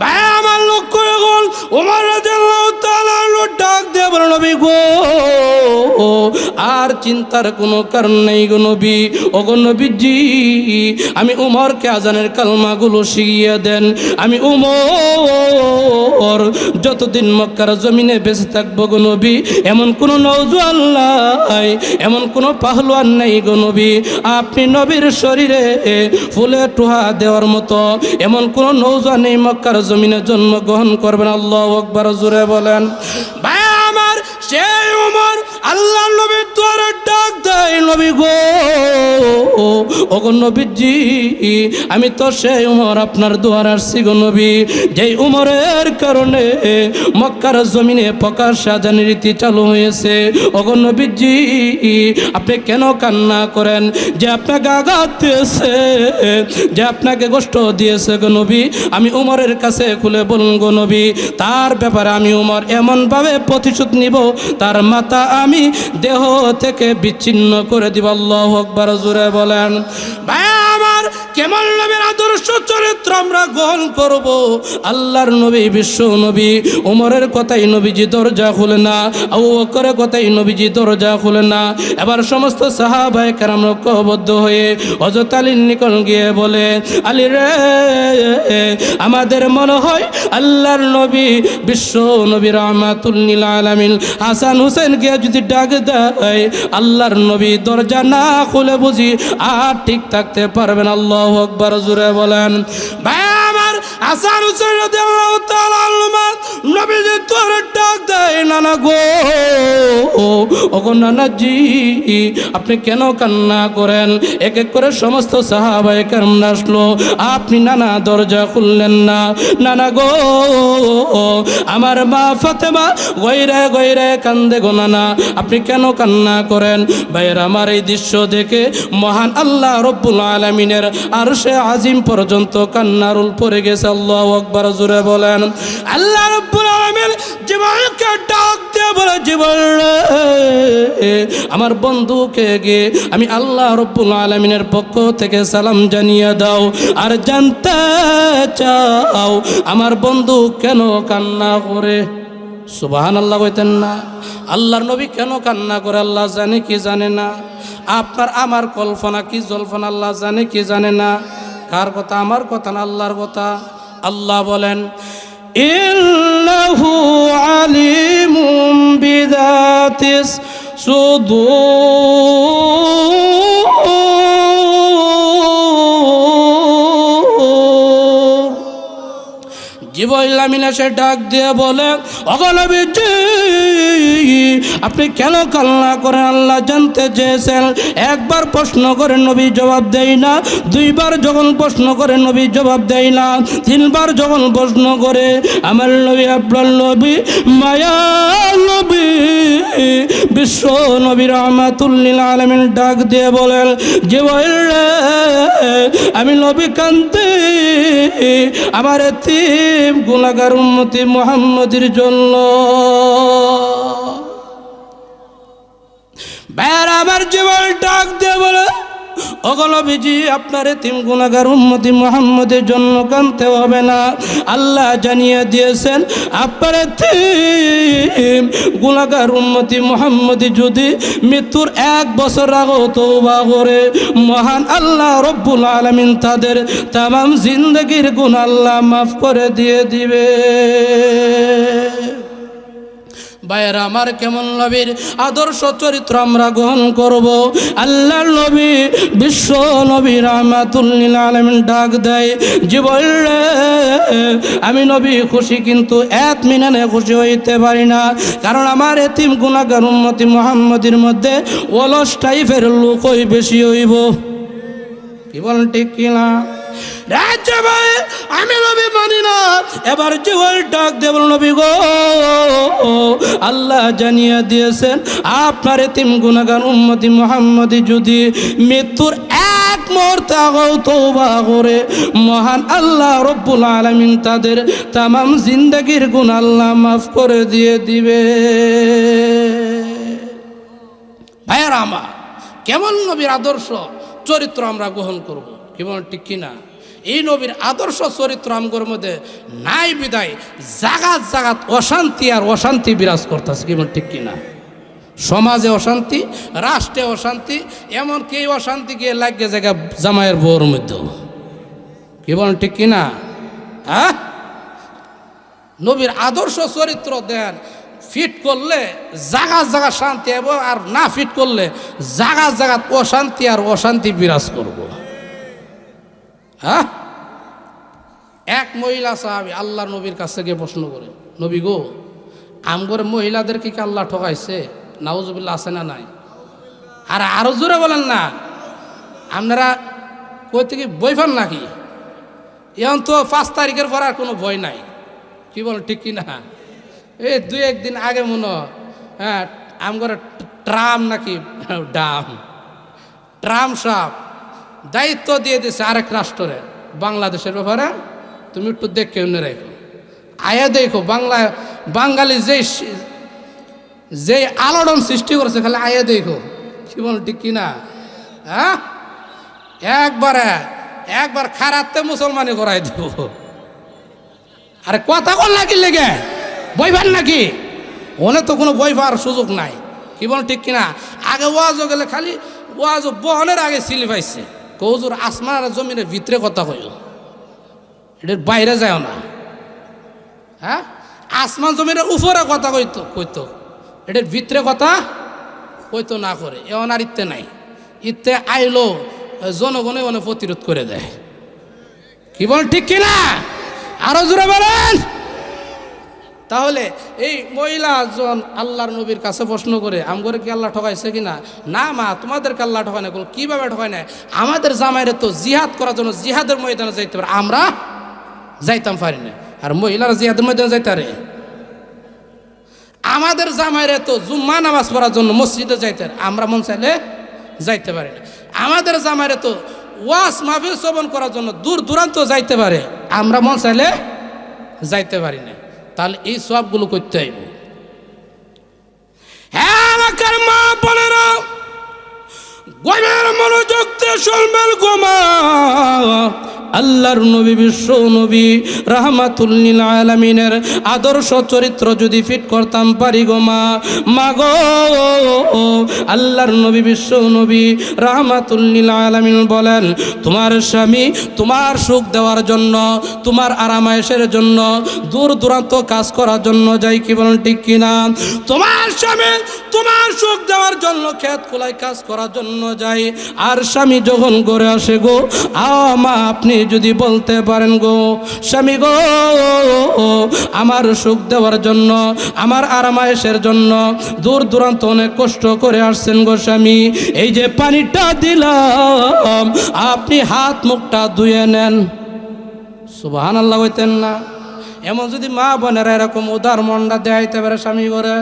Speaker 1: ভাই আমার, লক্ষ্য রাখুন, ওমর রাদিয়াল্লাহু তাআলা ডাক দিয়ে বলে, নবী গো, আর চিন্তার কোনো কারণ নেই গো নবী। ওগো নবীজি, আমি উমরকে আজানের কালমাগুলো শিখিয়ে দেন। আমি উমর যতদিন মক্কার জমিনে বেঁচে থাকবো গো নবী, এমন কোনো নওজোয়ান নাই, এমন কোনো পাহলওয়ান নেই গো নবী, আপনি নবীর শরীরে ফুলে টুহা দেওয়ার মতো এমন কোনো নওজোয়ান এই মক্কার জমিনে জন্মগ্রহণ করবেন। আল্লাহু আকবার জোরে বলেন। ভাই আমার, সেই উমর আল্লাহ নবীর দ্বারা ডাক দেয়, নবী গো, ওগো নবীজি, আমি তো সেই উমর আপনার দুয়ারে আসছি গো নবী, যেই উমরের কারণে মক্কার জমিনে প্রকাশ্যে আজানের রীতি চালু হয়েছে। ওগো নবীজি, আপনি কেন কান্না করেন? যে আপনাকে আঘাত দিয়েছে, যে আপনাকে কষ্ট দিয়েছে গো নবী, আমি উমরের কাছে খুলে বলুন গো নবী, তার ব্যাপারে আমি উমর এমনভাবে প্রতিশোধ নিব, তার মাথা আমি দেহ থেকে বিচ্ছিন্ন করে দিব। আল্লাহু আকবার জোরে বলেন। ভাই আমার, কেমন নবীর আদর্শ চরিত্র আমরা গ্রহণ করব। আল্লাহর নবী, বিশ্ব নবী ওমরের কথাই নবীজি দরজা খুলে না, আবু বকরের কথাই নবীজি দরজা খুলে না। এবার সমস্ত সাহাবায়ে কেরাম ঐক্যবদ্ধ হয়ে হযরত আলীর নিকট গিয়ে বলে, আলী রে, আমাদের মনে হয় আল্লাহর নবী, বিশ্ব নবী রাহমাতুল লিল আলামিন হাসান হুসেনকে যদি ডাক দেয়, আল্লাহর নবী দরজা না খুলে বুঝি আর ঠিক থাকতে পারবেন। আল্লাহু আকবার, জোরে বলেন। ভাই আমার, হাসান হুসেন রাদিয়াল্লাহু তাআলা আনহুমা নবীজি তোর ডাক দেয়, নানা গো, ওগো নানাজি, আপনি কেন কান্না করেন? এক এক করে সমস্ত সাহাবায়ে কেরাম আসলো, আপনি নানা দরজা খুললেন না। নানা গো, আমার মা ফাতেমা গয়রা গয়রা কান্দে গো নানা, আপনি কেন কান্না করেন? ভাইয়ের আমার, এই দৃশ্য দেখে মহান আল্লাহ রব্বুল আলামিনের আরশে আজিম পর্যন্ত কান্নার উল পড়ে গেছে। আল্লাহু আকবার, জোরে বলেন। আল্লাহ রব্বুল আলামিন জিবরাইলকে ডাক দিয়ে বলে, জিবরাইল, আমার বন্ধুকে গিয়ে আমি আল্লাহ রব্বুল আলামিনের পক্ষ থেকে সালাম জানিয়ে দাও, আর জানতে চাও আমার বন্ধু কেন কান্না করে। সুবহানাল্লাহ কইতেন না? আল্লাহর নবী কেন কান্না করে আল্লাহ জানে কি জানে না? আপনার আমার কল্পনা কি জল্পনা আল্লাহ জানে কি জানে না? কার কথা? আমার কথা না আল্লাহর কথা। আল্লাহ বলেন, ইন্নাহু আলিমুম বিযাতিস সুদূর। জিবরাইল আমিন এসে ডাক দিয়ে বলে, ওগো নবীজি, আপনি কেন কান্না করেন আল্লাহ জানতে চেয়েছেন। একবার প্রশ্ন করে নবী জবাব দেয় না, দুইবার যখন প্রশ্ন করে নবী জবাব দেয় না, তিনবার যখন প্রশ্ন করে আমার নবী, আপনার নবী, মায়া নবী, বিশ্ব নবী রাহমাতুল লিল আলামিন ডাক দিয়ে বলেন, জিবরাইল রে, আমি নবী কাঁদতে আমার এতিম গুনাহগার উম্মতি মুহাম্মদের জন্য। ভাইয়ারা আমার, জিবরাইল ডাক দিয়ে বলে, ওগো নবীজি, আপনার এতিম গুনাহগার উম্মতি মুহাম্মদের জন্য কাঁদতে হবে না। আল্লাহ জানিয়ে দিয়েছেন, আপনার এতিম গুনাহগার উম্মতি মুহাম্মদি যদি মৃত্যুর 1 বছর আগেও তওবা করে, মহান আল্লাহ রব্বুল আলামিন তাদের তামাম জিন্দেগির গুনাহ আল্লাহ মাফ করে দিয়ে দিবে। ভাইয়েরা আমার, কেমন নবীর আদর্শ চরিত্র আমরা গ্রহণ করব। আল্লাহর নবী, বিশ্ব নবী রাহমাতুল লিল আলামিন ডাক দেয়, জিবরাইল রে, আমি নবী খুশি, কিন্তু এতমিনানে খুশি হইতে পারি না, কারণ আমার এতিম গুনাহগার উম্মতি মুহাম্মদের মধ্যে অলস টাইপের লোকই বেশি হইব। কি বলেন, ঠিক কিনা? রাজ্য ভাই, আমি নবী মানি না। এবার জিবরাইল ডাক দেব, নবী গো, আল্লাহ জানিয়ে দিয়েছেন, আপনার এতিম গুনাহগার উম্মতি মুহাম্মদি যদি মৃত্যুর 1 মুহূর্ত আগেও তওবা করে, মহান আল্লাহ রব্বুল আলামিন তাদের তামাম জিন্দেগির গুনাহ আল্লাহ মাফ করে দিয়ে দিবে। ভাইয়েরা আমার, কেমন নবীর আদর্শ চরিত্র আমরা গ্রহণ করব। কি বলেন, ঠিক কিনা? এই নবীর আদর্শ চরিত্র আমগর মধ্যে নাই বিদায় জাগাত জাগাত অশান্তি আর অশান্তি বিরাজ করতেছে। কি বলেন, ঠিক কিনা? সমাজে অশান্তি, রাষ্ট্রে অশান্তি, এমনকি এই অশান্তি গিয়ে লাগে জায়গা জামাইয়ের বউর মধ্যেও। কি বলেন, ঠিক কিনা? হ্যাঁ, নবীর আদর্শ চরিত্র দেন, ফিট করলে জাগা জাগা শান্তি হবো, আর না ফিট করলে জাগা জাগাত অশান্তি আর অশান্তি বিরাজ করব। হ্যাঁ, এক মহিলা সাহাবী আল্লাহর নবীর কাছে গিয়ে প্রশ্ন করে, নবী গো, আমগরে মহিলাদেরকে কি আল্লাহ ঠকাইছে? নাউজুবিল্লাহ, আছে না নাই? আর আরো জোরে বলেন না, আপনারা কই থেকে বই পান নাকি? এখন তো 5 তারিখের পর আর কোনো ভয় নাই। কি বলেন, ঠিক কিনা? এই 2-1 দিন আগে মনে, হ্যাঁ, আমগরে ট্রাম নাকি ট্রাম সাহেব দায়িত্ব দিয়ে দিয়েছে আরেক রাষ্ট্রে বাংলাদেশের ব্যাপারে, তুমি একটু দেখে এনে রেখো, আয়া দেখো বাঙালি যে আলোড়ন সৃষ্টি করেছে, খালি আয়া দেখো। কি বল, ঠিক কিনা? হ্যাঁ, একবারে একবার খারাপতে মুসলমানি করাই দেব। আরে কথা কল নাকি লেগে বইবার নাকি? ওনে তো কোনো বইবার সুযোগ নাই। কি বল ঠিক কিনা? আগে ওয়াজও গেলে খালি ওয়াজ বহনের আগে সিলি পাইছে কৌজুর আসমান আর জমিনের ভিতরে কথা কইল, এটার বাইরে যায় না। হ্যাঁ, আসমান জমিনের উপরে কথা কইতো, এটার ভিতরে কথা কইতো না করে। এমন আর ইত্যে নাই, ইত্যে আইলো জনগণে অনেক প্রতিরোধ করে দেয়। কি বল ঠিক কিনা? আরো জোরে বলেন। তাহলে এই মহিলা জন আল্লাহর নবীর কাছে প্রশ্ন করে আমগরে কি আল্লাহ ঠকাইছে কিনা? না মা, তোমাদেরকে আল্লাহ ঠকায় না। কিভাবে ঠকায় না? আমাদের জামাইরে তো জিহাদ করার জন্য জিহাদের ময়দানে যাইতে পারে, আমরা যাইতাম পারি না। আর মহিলারা জিহাদের ময়দানে যাইতে পারে? আমাদের জামাইরে তো জুম্মা নামাজ পড়ার জন্য মসজিদে যাইতে পারে, আমরা মন চাইলে যাইতে পারি না। আমাদের জামাইরে তো ওয়াজ মাহফিল শ্রবণ করার জন্য দূর দূরান্ত যাইতে পারে, আমরা মন চাইলে যাইতে পারি না। তাহলে এই সবগুলো করতে হইব। হ্যাঁ এলাকার মা বোনেরা, গভীর মনোযোগ দিয়ে শুনবেন গো মা। আল্লাহর নবী, বিশ্ব নবী রাহমাতুল লিল আলামিনের আদর্শ চরিত্র যদি ফিট করতাম পারি গো মা, মা গো আল্লাহর নবী বিশ্ব নবী রাহমাতুল লিল আলামিন বলেন, তোমার স্বামী তোমার সুখ দেওয়ার জন্য, তোমার আরামায়েশের জন্য দূর দূরান্ত কাজ করার জন্য যাই। কি বলেন ঠিক কিনা? তোমার স্বামী তোমার সুখ দেওয়ার জন্য ক্ষেত খোলায় কাজ করার জন্য যাই, আর স্বামী যখন ঘরে আসে গো, মা আপনি যদি বলতে পারেন গো স্বামী গো, আমার সুখ দেওয়ার জন্য, আমার আরামায়েশের জন্য দূর দূরান্ত অনেক কষ্ট করে আসছেন গো স্বামী, এই যে পানিটা দিলাম আপনি হাত মুখটা ধুয়ে নেন। সুবহানাল্লাহ হইতেন না? এমন যদি মা বোনেরা এরকম উদার মনটা দেখাইতে পারে স্বামী করে,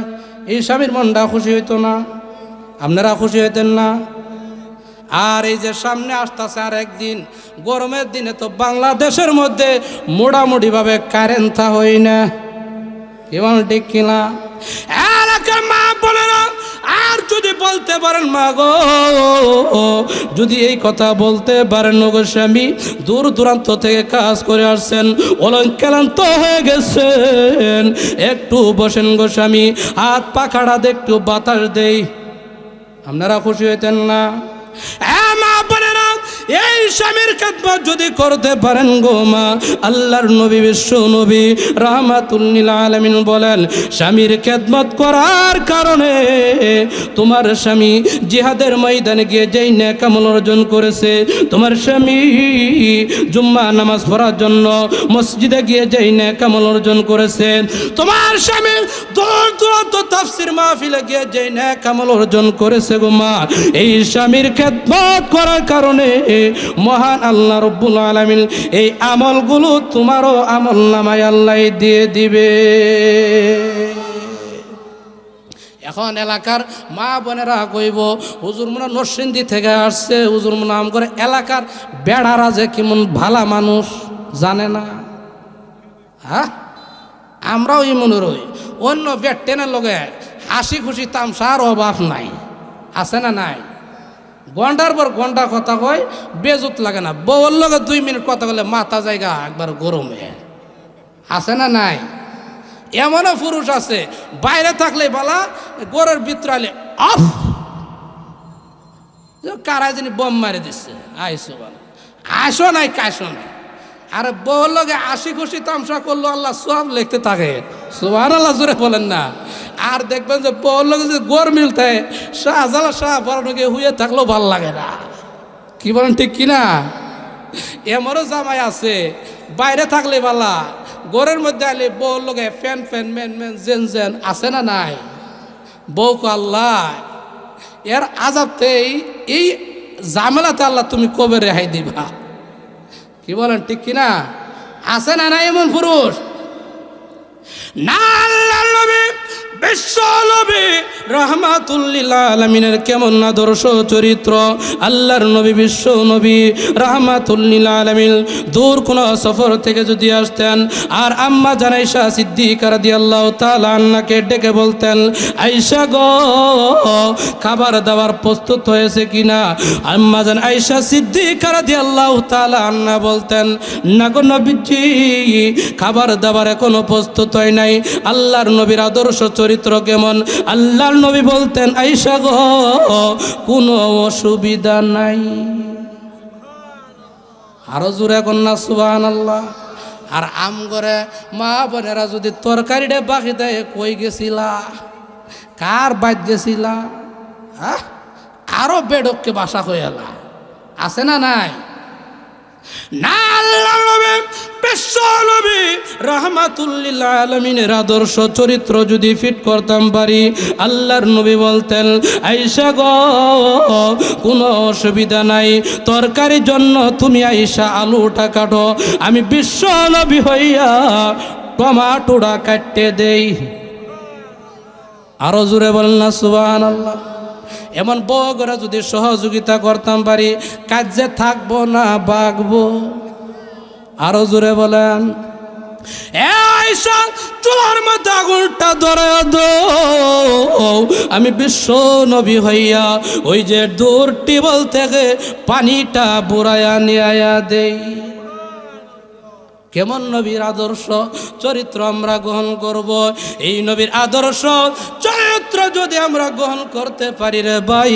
Speaker 1: এই স্বামীর মনটা খুশি হইতো না? আপনারা খুশি হইতেন না? আর এই যে সামনে আসতেছে আর একদিন গরমের দিনে তো বাংলাদেশের মধ্যে মোটামুটি ভাবে কারেন্ট হই না। কেমন ঠিক কিনা? এলাকার মা বোনেরা, আর যদি বলতে পারেন মা গো, যদি এই কথা বলতে পারেন গো স্বামী দূর দূরান্ত থেকে কাজ করে আসছেন, ক্লান্ত হয়ে গেছেন, একটু বসেন গো স্বামী, হাত পাখাটা দিয়ে একটু বাতাস দেই, আপনারা খুশি হইতেন না? মা বোনেরা, এই স্বামীর খেদমত যদি করতে পারেন গো মা, আল্লাহর নবী বিশ্ব নবী রাহমাতুল লিল আলামিন বলেন, স্বামীর খেদমত করার কারণে তোমার স্বামী জিহাদের ময়দানে গিয়ে যেই নেক আমল অর্জন করেছে, তোমার স্বামী জুম্মা নামাজ পড়ার জন্য মসজিদে গিয়ে যেই নেক আমল অর্জন করেছে, তোমার স্বামী দূর দূরান্ত তাফসীর মাহফিলে গিয়ে যেই নেক আমল অর্জন করেছে গো মা, এই স্বামীর খেদমত করার কারণে মহান আল্লাহ রব্বুল আলামিন এই আমলগুলো তোমারও আমল নামায় আল্লাহ দিয়ে দিবে। এখন এলাকার মা বোনেরা কইব, হুজুর মনে নরসিংদী থেকে আসছে, হুজুর মনে আম করে এলাকার বেড়ারা যে কেমন ভালা মানুষ জানে না। হ্যাঁ, আমরাও এই মনে রই, অন্য বেড টেনের লগে হাসি খুশি তামসার অভাব নাই, আছে না নাই? ঘন্টার পর ঘন্টা কথা কয়, বেজুত লাগে না। বউর লগে 2 মিনিট কথা বলে মাথা জায়গা একবার গরমে, আছে না নাই? এমনও পুরুষ আছে বাইরে থাকলে বালা, গরের ভিতরে আলে অফ, কারা যিনি বোম মারি দিচ্ছে, আইসো বলে আসো নাই কাশো নাই। আর বউর লগে হাসি খুশি তামসা করলো, আল্লাহ সব লিখতে থাকে। সুবহানাল্লাহ জোরে বলেন না? আর দেখবেন যে বউর লগে যে গোর মিলতে শাহজালা শাহ বরানকে হুয়ে থাকলেও ভাল লাগে না। কি বলেন ঠিক কিনা? এমনও জামাই আছে বাইরে থাকলে বালা, গোরের মধ্যে আলে বউর লগে ফ্যান ফ্যান মেন মেন জেন জেন, আছে না নাই? বউকে আল্লাহ এর আজাবতে এই ঝামেলাতে আল্লাহ তুমি কবে রেহাই দিবা? কি বলেন ঠিক কিনা? আছে না নাই এমন পুরুষ? না আল্লাহর নবী বিশ্ব নবী রাহমাতুল লিল আলামিনের কেমন আদর্শ চরিত্র। আল্লাহর নবী বিশ্ব নবী রাহমাতুল লিল আলামিন দূর কোন সফর থেকে যদি আসতেন আর আম্মা জান আয়েশা সিদ্দিকা রাদিয়াল্লাহু তাআলা আনহাকে ডেকে বলতেন, আয়েশা গো খাবার দাবার প্রস্তুত হয়েছে কিনা? আম্মা জান আয়েশা সিদ্দিকা রাদিয়াল্লাহু তাআলা আনহা বলতেন, না গো নবীজি খাবার দাবার এখনো প্রস্তুত হয় নাই। আল্লাহর নবীর আদর্শ চরিত্র কেমন? আল্লাহর নবী বলতেন, আয়েশা গো কোনো অসুবিধা নাই। আরো জোরে কন্যা সুবহানাল্লাহ। আর আম করে মা বোনেরা যদি তরকারিটা বাকি দেয়, কই গেছিলা, কার বাদ গেছিলা, হ্যাঁ আরো বেডককে বাসা হয়ে এলা আছে না নাই? না আল্লাহর নবী বিশ্ব নবী রাহমাতুল লিল আলামিনের আদর্শ চরিত্র যদি ফিট করতাম পারি, আল্লাহর নবী বলতেন, আয়েশা গো কোনো অসুবিধা নাই, তরকারির জন্য তুমি আয়েশা আলুটা কাটো, আমি বিশ্ব নবী হইয়া টমাটোটা কাটতে দেই। আরো জোরে বলেন না সুবহানাল্লাহ। এমন বউরা যদি সহযোগিতা করতাম পারি, কাজে থাকবো না বাগবো। আরো জোরে বলেন। এ আয়েশা চুলার মধ্যে আগুনটা ধরে দাও, আমি বিশ্ব নবী হইয়া ওই যে দূর টিবল থেকে পানিটা বুড়াইয়া নিয়ে দেই। কেমন নবীর আদর্শ চরিত্র আমরা গ্রহণ করব। এই নবীর আদর্শ চরিত্র যদি আমরা গ্রহণ করতে পারি রে ভাই,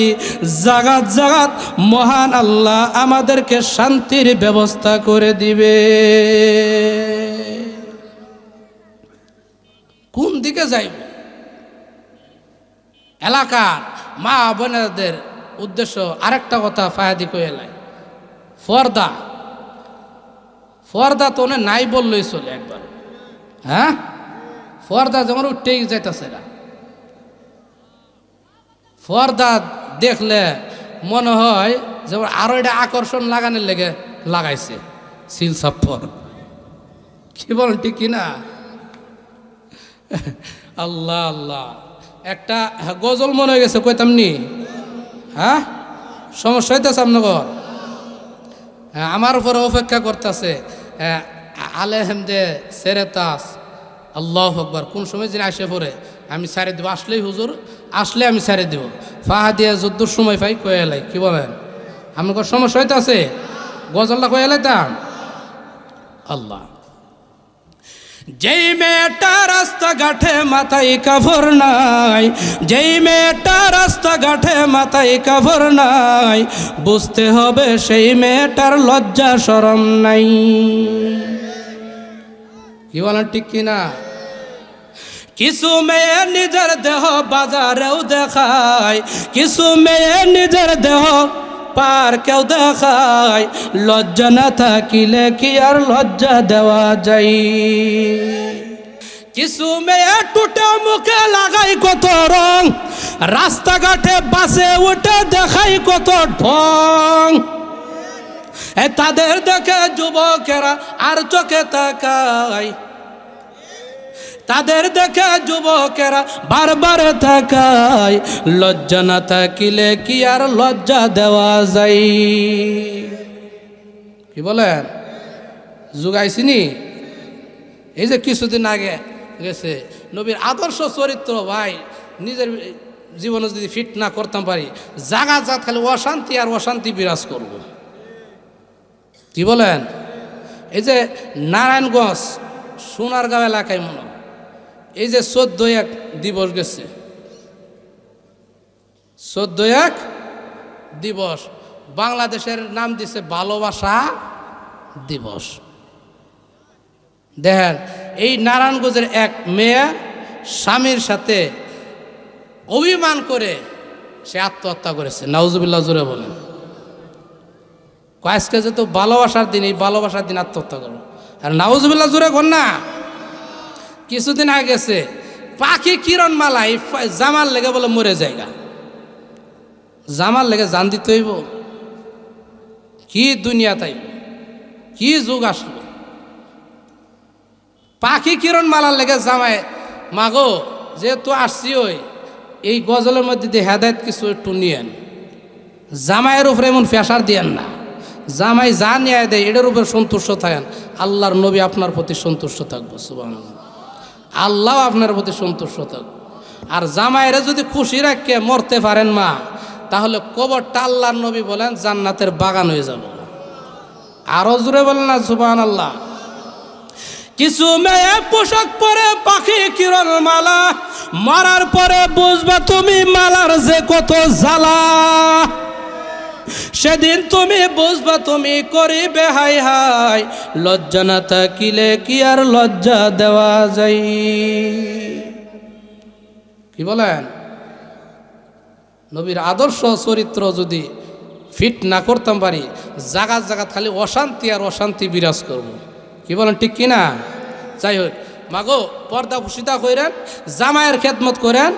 Speaker 1: জাগাত জাগাত মহান আল্লাহ আমাদেরকে শান্তির ব্যবস্থা করে দিবে। কোন দিকে যাইব? এলাকার মা বোনেদের উদ্দেশ্য আরেকটা কথা ফায়াদি কইলাই, পর্দা। পর্দা তো নাই বললেই চলে একবার, হ্যাঁ পর্দা যেমন উঠেই যাইতেছে না। পর্দা দেখলে মনে হয় যেমন আরো এটা আকর্ষণ লাগানোর লেগে লাগাইছে সিল সাপ্পর, কি বলেন ঠিক কিনা? আল্লাহ আল্লাহ। একটা গজল মনে হয়ে গেছে, কইতাম নি? হ্যাঁ সমস্যা হইতেছে আপনার? আমার উপরে অপেক্ষা করতেছে আলেহমদে সেরেতাস আল্লাহু আকবার। কোন সময় যিনি আসে পড়ে আমি সারে দেবো, আসলেই হুজুর আসলে আমি সারে দেবো। ফাহাদিয়া যদ্দুর সময় পাই কয়ে এলাই, কি বলেন? আপনার সমস্যা হইতেছে, গজলটা কয়ে এলাইতাম। আল্লাহ। যেই মেয়েটা রাস্তাঘাটে মাথায় কাপড় নাই, যেই মেয়েটা রাস্তাঘাটে মাথায় কাপড় নাই, বুঝতে হবে সেই মেয়েটার লজ্জা শরম নাই। কি বলেন ঠিক কিনা? কিছু মেয়ে নিজের দেহ বাজারেও দেখায়, কিছু মেয়ে নিজের দেহ পার্কেও দেখায়, লজ্জা না থাকিলে কি আর লজ্জা দেওয়া যায়? কিছু মেয়ে টুটে মুখে লাগাই কত রং, রাস্তাঘাটে বাসে উঠে দেখাই কত ঢং, তাদের দেখে যুবকেরা আর চোখে তাকায়, তাদের দেখে যুবকেরা বারবার তাকায়, লজ্জা না থাকিলে কি আর লজ্জা দেওয়া যায়? কি বলেন? যুগাইছিনি? এই যে কিছুদিন আগে গেছে নবীর আদর্শ চরিত্র, ভাই নিজের জীবনে যদি ফিট না করতাম পারি, জাগা জাত খালি অশান্তি আর অশান্তি বিরাজ করব। কি বলেন? এই যে নারায়ণগঞ্জ সোনারগাঁও এলাকায় মনে এই যে 14/1 দিবস গেছে, 14/1 দিবস বাংলাদেশের নাম দিছে ভালোবাসা দিবস। দেখেন এই নারায়ণগঞ্জের এক মেয়ে স্বামীর সাথে অভিমান করে সে আত্মহত্যা করেছে। নাউজুবিল্লাহ জোরে বলেন। আজকে যেহেতু ভালোবাসার দিন, এই ভালোবাসার দিন আত্মহত্যা করো, আর নাউজুবিল্লাহ জোরে কর না। কিছুদিন আগে গেছে পাখি কিরণ মালা এই জামার লেগে বলে মরে যায়গা, জামার লেগে জান দিতে হইব। কি দুনিয়া তাইব, কি যুগ আসলো। পাখি কিরণ মালার লেগে জামাই মাগো যেহেতু আসছি ওই এই গজলের মধ্যে দিয়ে হেদায়েত কিছু একটু নিয়েন, জামাইয়ের উপরে এমন প্রেশার দিয়েন না, জামাই যা নিয়ে দেয় এটার উপরে সন্তুষ্ট থাকেন, আল্লাহর নবী আপনার প্রতি সন্তুষ্ট থাকবো, সুবহানাল্লাহ, আল্লাহ আপনার প্রতি সন্তুষ্ট থাকবো। আর জামাইরে যদি খুশি রাখে মরতে পারেন মা, তাহলে কবরটা আল্লাহর নবী বলেন জান্নাতের বাগান হয়ে যাবে। আরো জোরে বলেন না সুবহানাল্লাহ। কিছু মেয়ে পোশাক পরে পাখি কিরণ মালা, মারার পরে বুঝবা তুমি মালার যে কত জ্বালা, সেদিন তুমি বুঝবা তুমি করিবে হাই হাই, লজ্জা না থাকিলে কি আর লজ্জা দেওয়া যায়। কি বলেন? নবীর আদর্শ চরিত্র যদি ফিট না করতাম পারি, জাগাত জাগাত খালি অশান্তি আর অশান্তি বিরাজ করব। কি বলেন ঠিক কিনা? যাই হোক মাগো পর্দা ফুসিতা করেন, জামাইয়ের খেদমত করেন,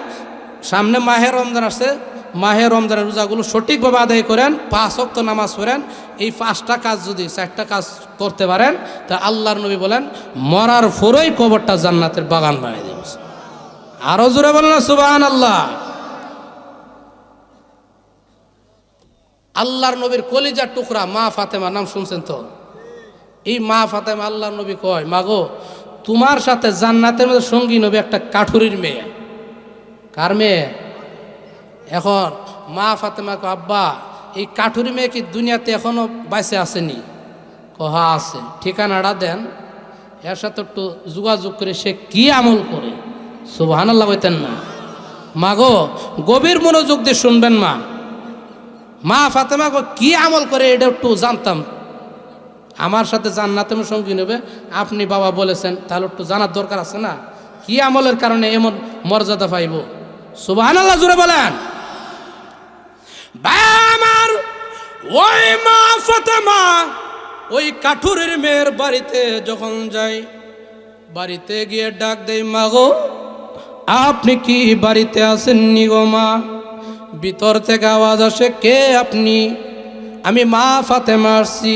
Speaker 1: সামনে মাহে রমজান আসছে, মাহে রমজানের রোজাগুলো সঠিকভাবে আদায় করেন, 5 ওয়াক্ত নামাজ পড়েন। এই 5টা কাজ যদি 4টা কাজ করতে পারেন, তা আল্লাহর নবী বলেন মরার পরেই কবরটা জান্নাতের বাগান বানিয়ে দেবে। আরো জোরে বলেন না সুবহানাল্লাহ। আল্লাহর নবীর কলিজার টুকরা মা ফাতেমা, নাম শুনছেন তো? এই মা ফাতেমা আল্লাহর নবী কয় মাগো তোমার সাথে জান্নাতের মধ্যে সঙ্গী নবী একটা কাঠুরির মেয়ে। কার মেয়ে? এখন মা ফাতেমা কয় আব্বা এই কাঠুরি মেয়ে কি দুনিয়াতে এখনো বাইসে আসেনি? কহা আছে, ঠিকানাটা দেন, এর সাথে একটু যোগাযোগ করে সে কি আমল করে। সুবহানাল্লাহ বলতেন না? মাগো গভীর মনোযোগ দিয়ে শুনবেন মা। মা ফাতেমা কি আমল করে এটা একটু জানতাম, আমার সাথে জান্নাতের সঙ্গী নেবে, আপনি বাবা বলেছেন, তাহলে একটু জানার দরকার আছে না, কি আমলের কারণে এমন মর্যাদা পাইব। সুবহানাল্লাহ জোরে বলেন। আমার ওই মা ফাতেমা ওই কাঠুরের মেয়ের বাড়িতে যখন যাই, বাড়িতে গিয়ে ডাক দেই মাগো আপনি কি বাড়িতে আসেননি গো মা? ভিতর থেকে আওয়াজ আসে কে আপনি? আমি মা ফাতেমা আসছি।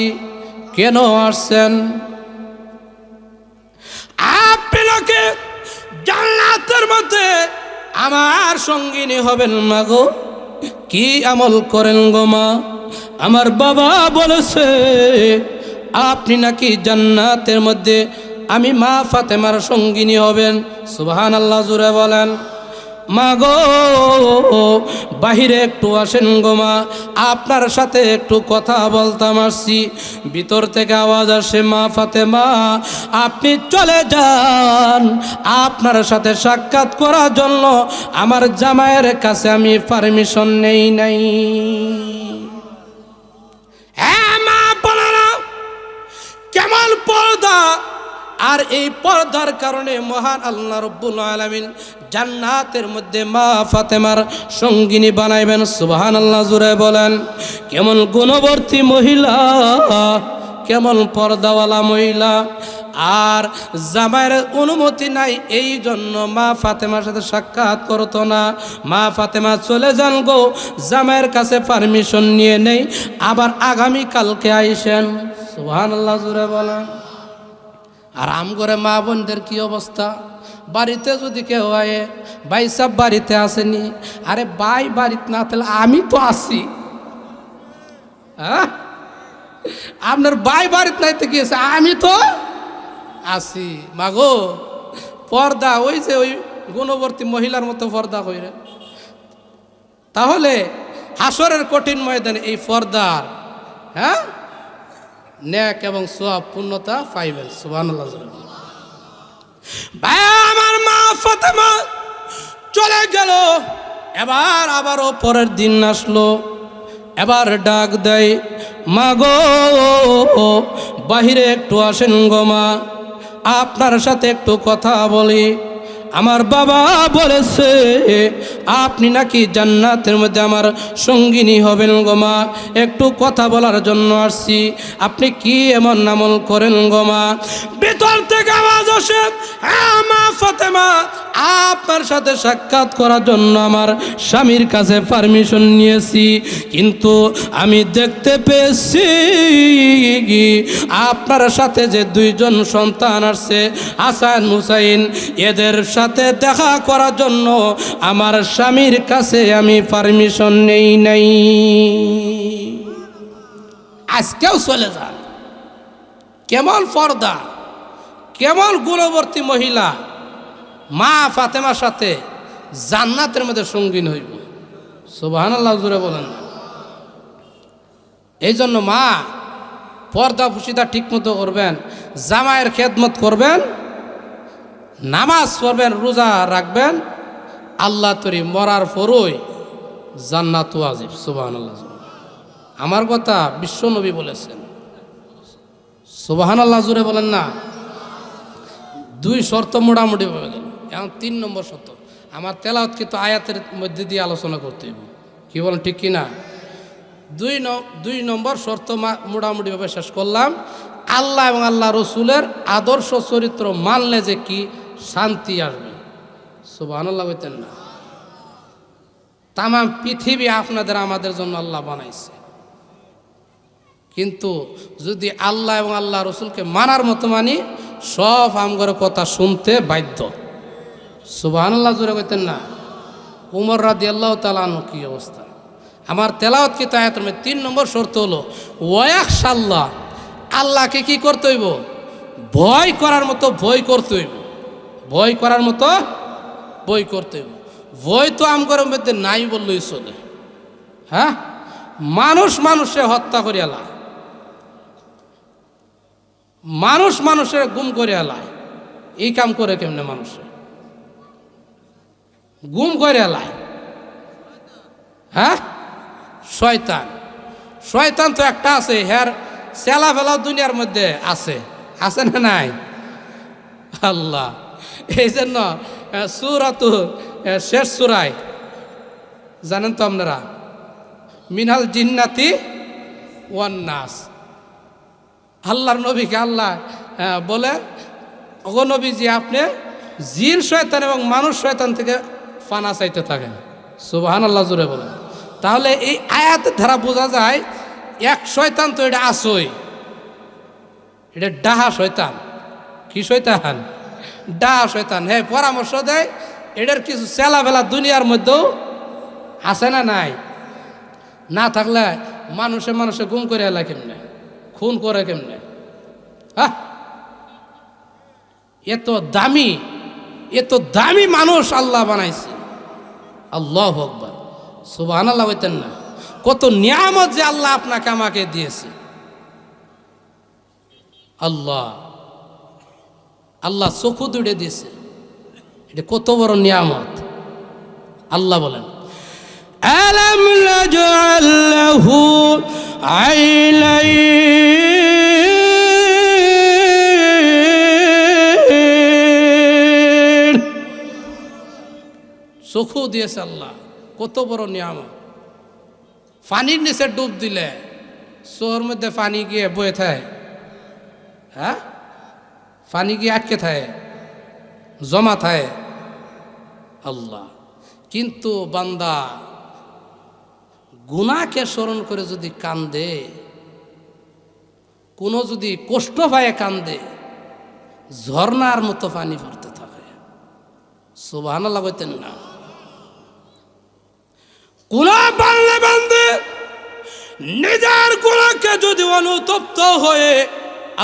Speaker 1: কেন আসছেন? আপনি নাকি জান্নাতের মধ্যে আমার সঙ্গিনী হবেন মাগো। কি আমল করেন গো মা? আমার বাবা বলেছে আপনি নাকি জান্নাতের মধ্যে আমি মা ফাতেমার সঙ্গিনী হবেন। সুবহানাল্লাহ জোরে বলেন। মা গো বাহিরে একটু আসেন গো মা, আপনার সাথে একটু কথা বলতাম আসছি। ভিতর থেকে আওয়াজ আসে মা ফাতেমা আপনি চলে যান, আপনার সাথে সাক্ষাৎ করার জন্য আমার জামাইয়ের কাছে আমি পারমিশন নেই নাই। হ্যাঁ মা বলে না কেমন পর্দা, আর এই পর্দার কারণে মহান আল্লাহ রাব্বুল আলামিন জান্নাতের মধ্যে মা ফাতেমার সঙ্গিনী বানাইবেন। সুবহানাল্লাহ জোরে বলেন। কেমন গুণবর্তী মহিলা, কেমন পর্দাওয়ালা মহিলা। আর জামাইয়ের অনুমতি নাই, এই জন্য মা ফাতেমার সাথে সাক্ষাৎ করতো না। মা ফাতেমা চলে যান গো, জামাইয়ের কাছে পারমিশন নিয়ে নেই, আবার আগামী কালকে আইসেন। সুবহানাল্লাহ জোরে বলেন। আর আম করে মা বোনদের কি অবস্থা? বাড়িতে যদি কেউ আয়ে ভাই সব বাড়িতে আসেনি, আরে ভাই বাড়িতে না তাহলে আমি তো আসি। হ্যাঁ আপনার ভাই বাড়িতে নাইতে গিয়েছে, আমি তো আসি। মাগো পর্দা ওই যে ওই গুণবর্তী মহিলার মতো পর্দা কইরে, তাহলে হাসরের কঠিন ময়দানে এই পর্দার হ্যাঁ নেক এবং সওয়াব পূর্ণতা পাইবেন। সুবহানাল্লাহ। ভাই আমার মা ফাতেমা চলে গেল, এবার আবারও পরের দিন আসলো, এবার ডাক দেয় মা গো বাহিরে একটু আসেন গো মা, আপনার সাথে একটু কথা বলি। আমার বাবা বলেছে আপনি নাকি জান্নাতের মধ্যে আমার সঙ্গিনী হবেন গো মা, একটু কথা বলার জন্য আসছি। আপনি কি এমন আমল করেন গো মা? ভিতর থেকে আওয়াজ আসে হ্যাঁ মা ফাতেমা আপনার সাথে সাক্ষাৎ করার জন্য আমার স্বামীর কাছে পারমিশন নিয়েছি, কিন্তু আমি দেখতে পেয়েছি আপনার সাথে যে দুইজন সন্তান আসছে হাসান হুসাইন, এদের সাথে দেখা করার জন্য আমার স্বামীর কাছে আমি পারমিশন নেই নাই। আজকেও চলে যান। কেমন পর্দা, কেমন গুণবর্তী মহিলা, মা ফাতেমার সাথে জান্নাতের মধ্যে সঙ্গীন হইব। সুবহানাল্লাহ জোরে বলেন। এই জন্য মা পর্দা ফুসিদা ঠিক মতো করবেন, জামাইয়ের খেদমত করবেন, নামাজ পড়বেন, রোজা রাখবেন, আল্লাহ তরি মরার পরই জান্নাত ওয়াজিব। সুবহানাল্লাহ। আমার কথা বিশ্ব নবী বলেছেন। সুবহানাল্লাহ জোরে বলেন না। দুই শর্ত মোটামুটি হয়ে গেল, এখন 3 নম্বর শর্ত। আমার তেলাওয়াত কিন্তু আয়াতের মধ্যে দিয়ে আলোচনা করতে হবে, কি বলেন ঠিক কিনা? 2 নম্বর শর্ত মোটামুটিভাবে শেষ করলাম। আল্লাহ এবং আল্লাহ রসুলের আদর্শ চরিত্র মানলে যে কি শান্তি আসবে। সুবহানাল্লাহ বলতেন না। তাম পৃথিবী আপনাদের আমাদের জন্য আল্লাহ বানাইছে, কিন্তু যদি আল্লাহ এবং আল্লাহ রসুলকে মানার মতো মানি, সব আমগর কথা শুনতে বাধ্য। সুবহানাল্লাহ জোরে কইতেন না। উমর রাদিয়াল্লাহু তাআলা আনহু কি অবস্থা। আমার তেলাওয়াত কি আয়াতের মধ্যে 3 নম্বর শর্ত হলো ওয়ায়াখশাল্লাহ, আল্লাহকে কি করতে হইব? ভয় করার মতো ভয় করতে হইব। ভয় করার মতো ভয় করতে হইব। ভয় তো আমগর মধ্যে নাই বললেই চলে। হ্যাঁ, মানুষ মানুষে হত্যা করে এলায়, মানুষ মানুষের গুম করে এলায়। এই কাম করে কেমনে? মানুষে গুম করে এলায়। হ্যাঁ, শয়তান। শয়তান তো একটা আছে, হ্যার চেলা ফেলা দুনিয়ার মধ্যে আছে, আছে না নাই? আল্লাহ এই জন্য সূরাতু শেষ সূরায় জানেন তো আপনারা, মিনাল জিন্নাতি ওয়ান নাস। আল্লাহর নবীকে আল্লাহ বলে, ওগো নবীজি আপনি জিন শয়তান এবং মানুষ শয়তান থেকে ফানা চাইতে থাকেন। সুবহানাল্লাহ জোরে বলেন। তাহলে এই আয়াতের ধারা বোঝা যায় এক শয়তান তো এটা আসই, এটা ডাহা শয়তান। কি শয়তান? ডাহা শয়তান। হ্যাঁ, পরামর্শ দেয়, এটার কিছু চেলাফেলা দুনিয়ার মধ্যেও আছে না নাই? না থাকলে মানুষে মানুষে গুম করে এলা কেমনে, খুন করে কেমনে? হ্যাঁ, এত দামি, এত দামি মানুষ আল্লাহ বানাইছে। আল্লাহু আকবার। সুবহানাল্লাহ বলতেন না। কত নিয়ামত যে আল্লাহ আপনাকে আমাকে দিয়েছে। আল্লাহ আল্লাহ চক্ষু দুটে দিয়েছে, এটা কত বড় নিয়ামত। আল্লাহ বলেন, আলাম নাজআল লাহু আইনাইন। চক্ষু দিয়েছে আল্লাহ, কত বড় নিয়ামত। পানির নিচে ডুব দিলে চোর মধ্যে পানি গিয়ে বয়ে থাকে। হ্যাঁ, পানি গিয়ে আটকে থাকে, জমা থাকে। আল্লাহ কিন্তু বান্দা গুনাহকে স্মরণ করে যদি কান্দে, কোনো যদি কষ্ট পায় কান্দে, ঝর্ণার মতো পানি পড়তে থাকে। সুবহানাল্লাহ বলতেন না। গুনাহ বাড়লে বান্দে নিজের গুনাহকে যদি অনুতপ্ত হয়ে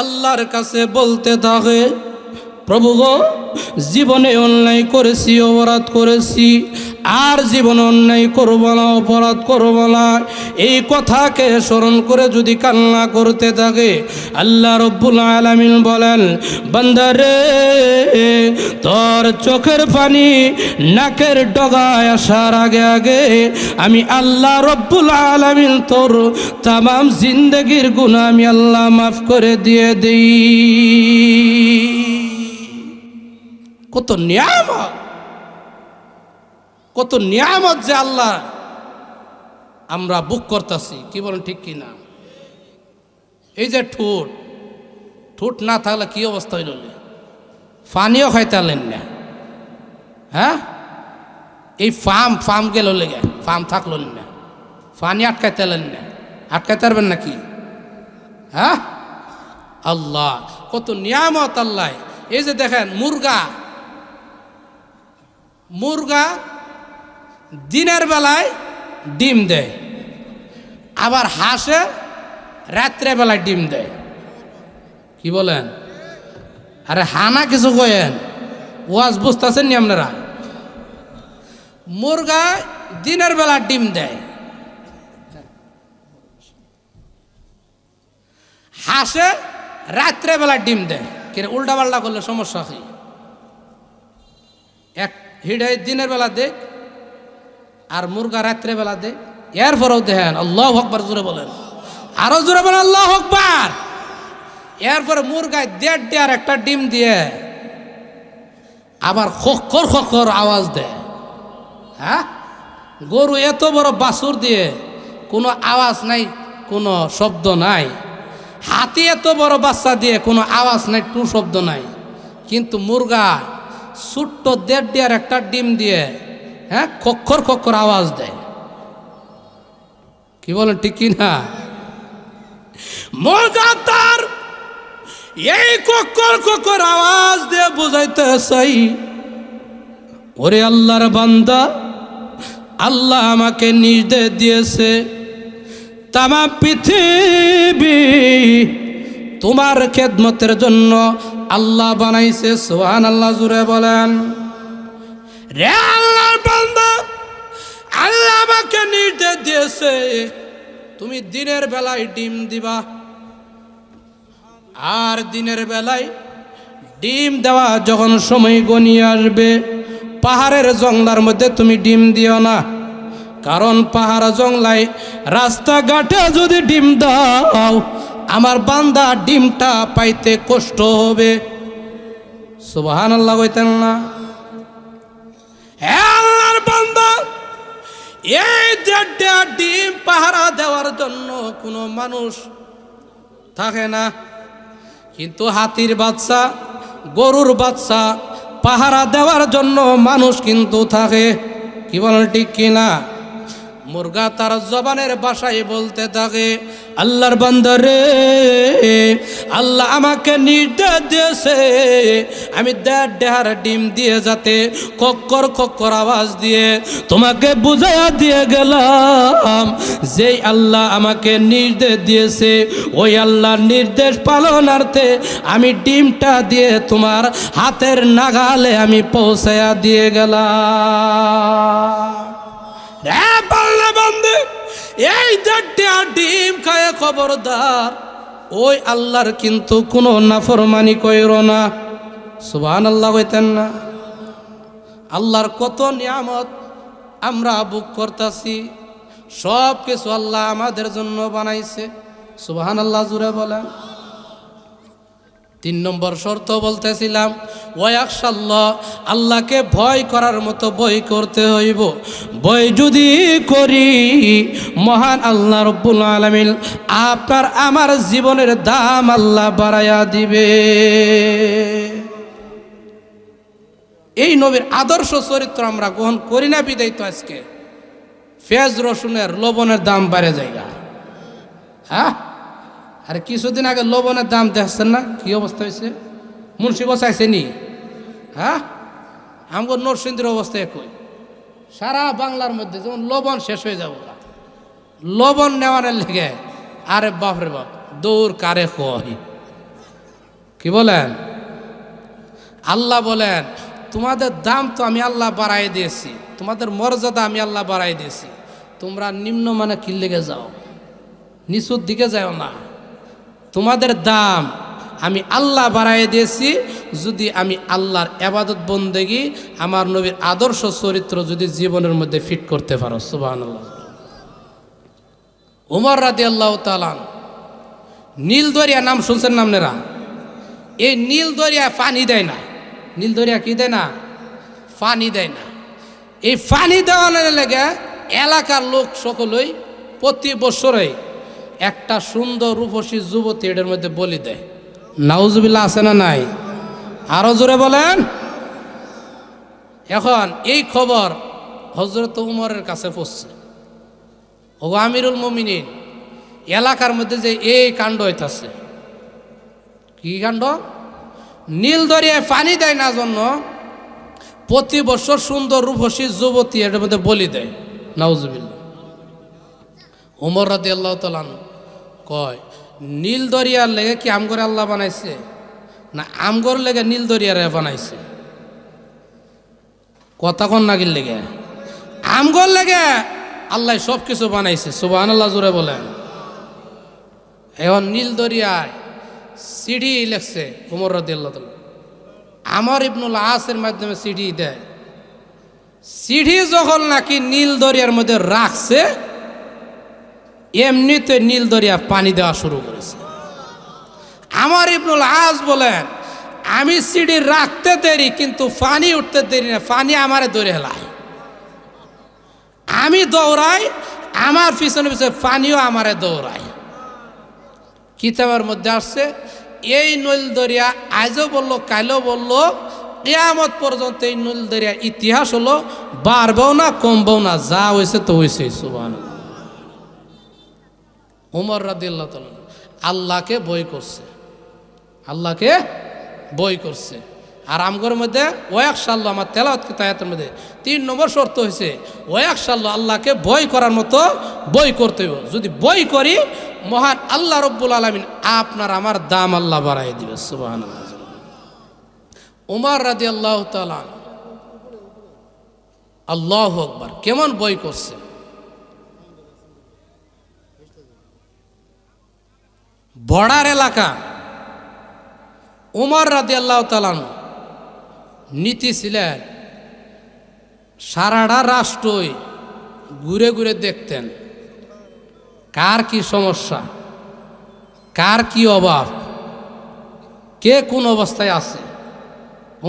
Speaker 1: আল্লাহর কাছে বলতে থাকে, প্রভু গো, জীবনে অন্যায় করেছি, অপরাধ করেছি, আর জীবনে অন্যায় করব না, অপরাধ করব না, এই কথাকে স্মরণ করে যদি কান্না করতে থাকে, আল্লাহ রব্বুল আলামিন বলেন, বান্দারে তোর চোখের পানি নাকের ডগায় আসার আগে আগে আমি আল্লাহ রব্বুল আলামিন তোর তামাম জিন্দেগির গুনাহ আমি আল্লাহ মাফ করে দিয়ে দেই। কত নিয়ামত, কত নিয়ামত যে আল্লাহ আমরা বুক করতেছি। কি বলেন ঠিক কি না? এই যে ঠোঁট, ঠোঁট না থাকলে কি অবস্থা হইল? পানিও খাইতে পারলেন না। হ্যাঁ, এই ফার্ম গেল লেগে, ফার্ম থাকলো না, ফানি আটকাইতে এলেন না, আটকাইতে পারবেন নাকি? হ্যাঁ, আল্লাহ কত নিয়ামত আল্লাহ। এই যে দেখেন মুরগা দিনের বেলায় ডিম দেয়, আবার হাঁসে রাত্রে বেলায় ডিম দেয়। কি বলেন? আরে হানা কিছু কয়েন, ওয়াজ বুঝতেছেন নি আপনারা? মুরগা দিনের বেলা ডিম দেয়, হাঁসে রাত্রে বেলা ডিম দেয়। কিন্তু উল্টা পাল্টা করলে সমস্যা কি? এক হিডাই দিনের বেলা দেখ আর মুরগা রাত্রে বেলা দেখ, এরপরেও দেখেন আল্লাহু আকবার জোরে বলেন, আরো জোরে বলেন আল্লাহু আকবার। এরপরে মুরগায় দেড় একটা ডিম দিয়ে আবার খক্কর খক্কর আওয়াজ দেয়। হ্যাঁ, গরু এত বড় বাছুর দিয়ে কোনো আওয়াজ নাই, কোনো শব্দ নাই। হাতি এত বড় বাচ্চা দিয়ে কোনো আওয়াজ নাই, টু শব্দ নাই। কিন্তু মুরগা ছোট্ট দেড় একটা ডিম দিয়ে হ্যাঁ খক্কর খক্কর আওয়াজ দেয়। কি বলেন ঠিক কি না? মুরগা তার এই কক্কর কক্কর আওয়াজ দিয়ে বুঝাইতে চাই, ওরে আল্লাহর বান্দা, আল্লাহ আমাকে নির্দেশ দিয়েছে তামাম পৃথিবী তোমার খেদমতের জন্য আল্লাহ বানাইছে। সুবহানাল্লাহ জুড়ে বলেন। রে আল্লাহর বান্দা, আল্লাহ আমাকে নির্দেশ দিয়েছে তুমি দিনের বেলায় ডিম দিবা, আর দিনের বেলায় ডিম দেওয়া যখন সময় গনিয়ে আসবে, পাহাড়ের জঙ্গলার মধ্যে তুমি ডিম দিও না। কারণ পাহাড় জঙ্গলায় রাস্তাঘাটে যদি ডিম দাও, আমার বান্দা ডিমটা পাইতে কষ্ট হবে। সুবহানাল্লাহ কইতেন না? হে আল্লাহর বান্দা, এই দেড়টা ডিম পাহারা দেওয়ার জন্য কোনো মানুষ থাকে না, কিন্তু হাতির বাচ্চা, গরুর বাচ্চা পাহারা দেওয়ার জন্য মানুষ কিন্তু থাকে। কি বলেন ঠিক কিনা? মুরগা তার জবানের ভাষায় বলতে থাকে, আল্লাহর বান্দা রে, আল্লাহ আমাকে নির্দেশ দিয়েছে আমি দেড় ডিম দিয়ে যাতে কক্কর কক্কর আওয়াজ দিয়ে তোমাকে বুঝাইয়া দিয়ে গেলাম, যেই আল্লাহ আমাকে নির্দেশ দিয়েছে ওই আল্লাহর নির্দেশ পালনার্থে আমি ডিমটা দিয়ে তোমার হাতের নাগালে আমি পৌঁছাইয়া দিয়ে গেলাম। এই দেড়টা ডিম খায় খবরদার, ওই আল্লাহর কিন্তু কোনো নাফরমানি কইরো না। সুবহানাল্লাহ কইতেন না? আল্লাহর কত নিয়ামত আমরা ভোগ করতেছি, সব কিছু আল্লাহ আমাদের জন্য বানাইছে। সুবহানাল্লাহ জুড়ে বলেন। 3 নম্বর শর্ত বলতেছিলাম, ওয়াকশাল্লাহ, আল্লাহকে ভয় করার মতো ভয় করতে হইব। ভয় যদি করি, মহান আল্লাহ রব্বুল আলামিন আপনার আমার জীবনের দাম আল্লাহ বাড়াইয়া দিবে। এই নবীর আদর্শ চরিত্র আমরা গ্রহণ করি না বিদায় তো আজকে পেঁয়াজ রসুনের লবণের দাম বেড়ে যায়। হ্যাঁ, আরে কিছুদিন আগে লবণের দাম দেখছেন না কি অবস্থা হয়েছে? মুন্সি বসাইছে নি? হ্যাঁ, আমার নরসিংদীর অবস্থা একই। সারা বাংলার মধ্যে যেমন লবণ শেষ হয়ে যাবো, লবণ নেওয়ার লেগে আরে বাপরে বাপ দৌড় কারে কয়। কি বলেন? আল্লাহ বলেন তোমাদের দাম তো আমি আল্লাহ বাড়াই দিয়েছি, তোমাদের মর্যাদা আমি আল্লাহ বাড়াই দিয়েছি, তোমরা নিম্নমানে কি লেগে যাও, নিচুর দিকে যাও না। তোমাদের দাম আমি আল্লাহ বাড়াই দিয়েছি যদি আমি আল্লাহর ইবাদত বন্দেগী, আমার নবীর আদর্শ চরিত্র যদি জীবনের মধ্যে ফিট করতে পারো। সুবহানাল্লাহ। উমর রাদিয়াল্লাহু তাআলা, নীল দরিয়া নাম শুনছেন না আপনারা? এই নীল দরিয়া পানি দেয় না। নীল দরিয়া কি দেয় না? পানি দেয় না। এই পানি দেওয়ানোর লেগে এলাকার লোক সকলেই প্রতি বছরে একটা সুন্দর রূপসী যুবতী এটার মধ্যে বলি দেয়। নাউজুবিল্লাহ আছে না নাই? আরো জোরে বলেন। এখন এই খবর হযরত উমরের কাছে পৌঁছছে। ও আমিরুল মুমিনিন, এলাকার মধ্যে যে এই কাণ্ড হইতাছে। কি কাণ্ড? নীল দরিয়ায় পানি দেয় না জন্য প্রতি বছর সুন্দর রূপসী যুবতী এর মধ্যে বলি দেয়। নাউজুবিল্লাহ। উমর রাদিয়াল্লাহু তাআলা কয়, নীল দরিয়ার লেগে কি আমগরে আল্লাহ বানাইছে, না আমগর লেগে নীল দরিয়ারে বানাইছে? কথা কোন নাগির লেগে? আমগর লেগে আল্লাহ সব কিছু বানাইছে। সুবহানাল্লাহ জোরে বলেন। এখন নীল দরিয়ায় সিডি লেখছে উমর রাদিয়াল্লাহু তাআলা, আমর ইবনুল আসের মাধ্যমে সিডি দেয়। সিডি যখন নাকি নীল দরিয়ার মধ্যে রাখছে, এমনিতে নীল দরিয়া পানি দেওয়া শুরু করেছে। আমর ইবনুল আস বলেন, আমি সিডি রাখতে দেরি কিন্তু পানি উঠতে দেরি না, পানি আমারে ধরে হেলায়। আমি দৌড়াই, আমার পিছনে পিছনে পানিও আমারে দৌড়ায়। কিতাবের মধ্যে আসছে, এই নীল দরিয়া আজও বললো কালও বললো, কিয়ামত পর্যন্ত এই নীল দরিয়া ইতিহাস হলো, বাড়বেও না কমবেও না, যা হয়েছে তো হয়েছে। সুবহানাল্লাহ। উমর রাদিয়াল্লাহু তাআলা আল্লাহকে বই করছে, আল্লাহকে বই করছে। আর আমগর মধ্যে ওয়াকশাল্লাহ, আমার তেলাওয়াত কিতাবের মধ্যে 3 নম্বর শর্ত হয়েছে, ওয়াকশাল্লাহ, আল্লাহকে বই করার মতো বই করতে হবে। যদি বই করি, মহান আল্লাহ রব্বুল আলামিন আপনার আমার দাম আল্লাহ বাড়াই দিবে। সুবহানাল্লাহ। উমর রাদিয়াল্লাহু তাআলা, আল্লাহু আকবার, কেমন বই করছে। বর্ডার এলাকা, উমর রাদিয়াল্লাহু তাআলা নীতি ছিলেন সারাটা রাষ্ট্রই ঘুরে ঘুরে দেখতেন কার কি সমস্যা, কার কি অভাব, কে কোন অবস্থায় আছে।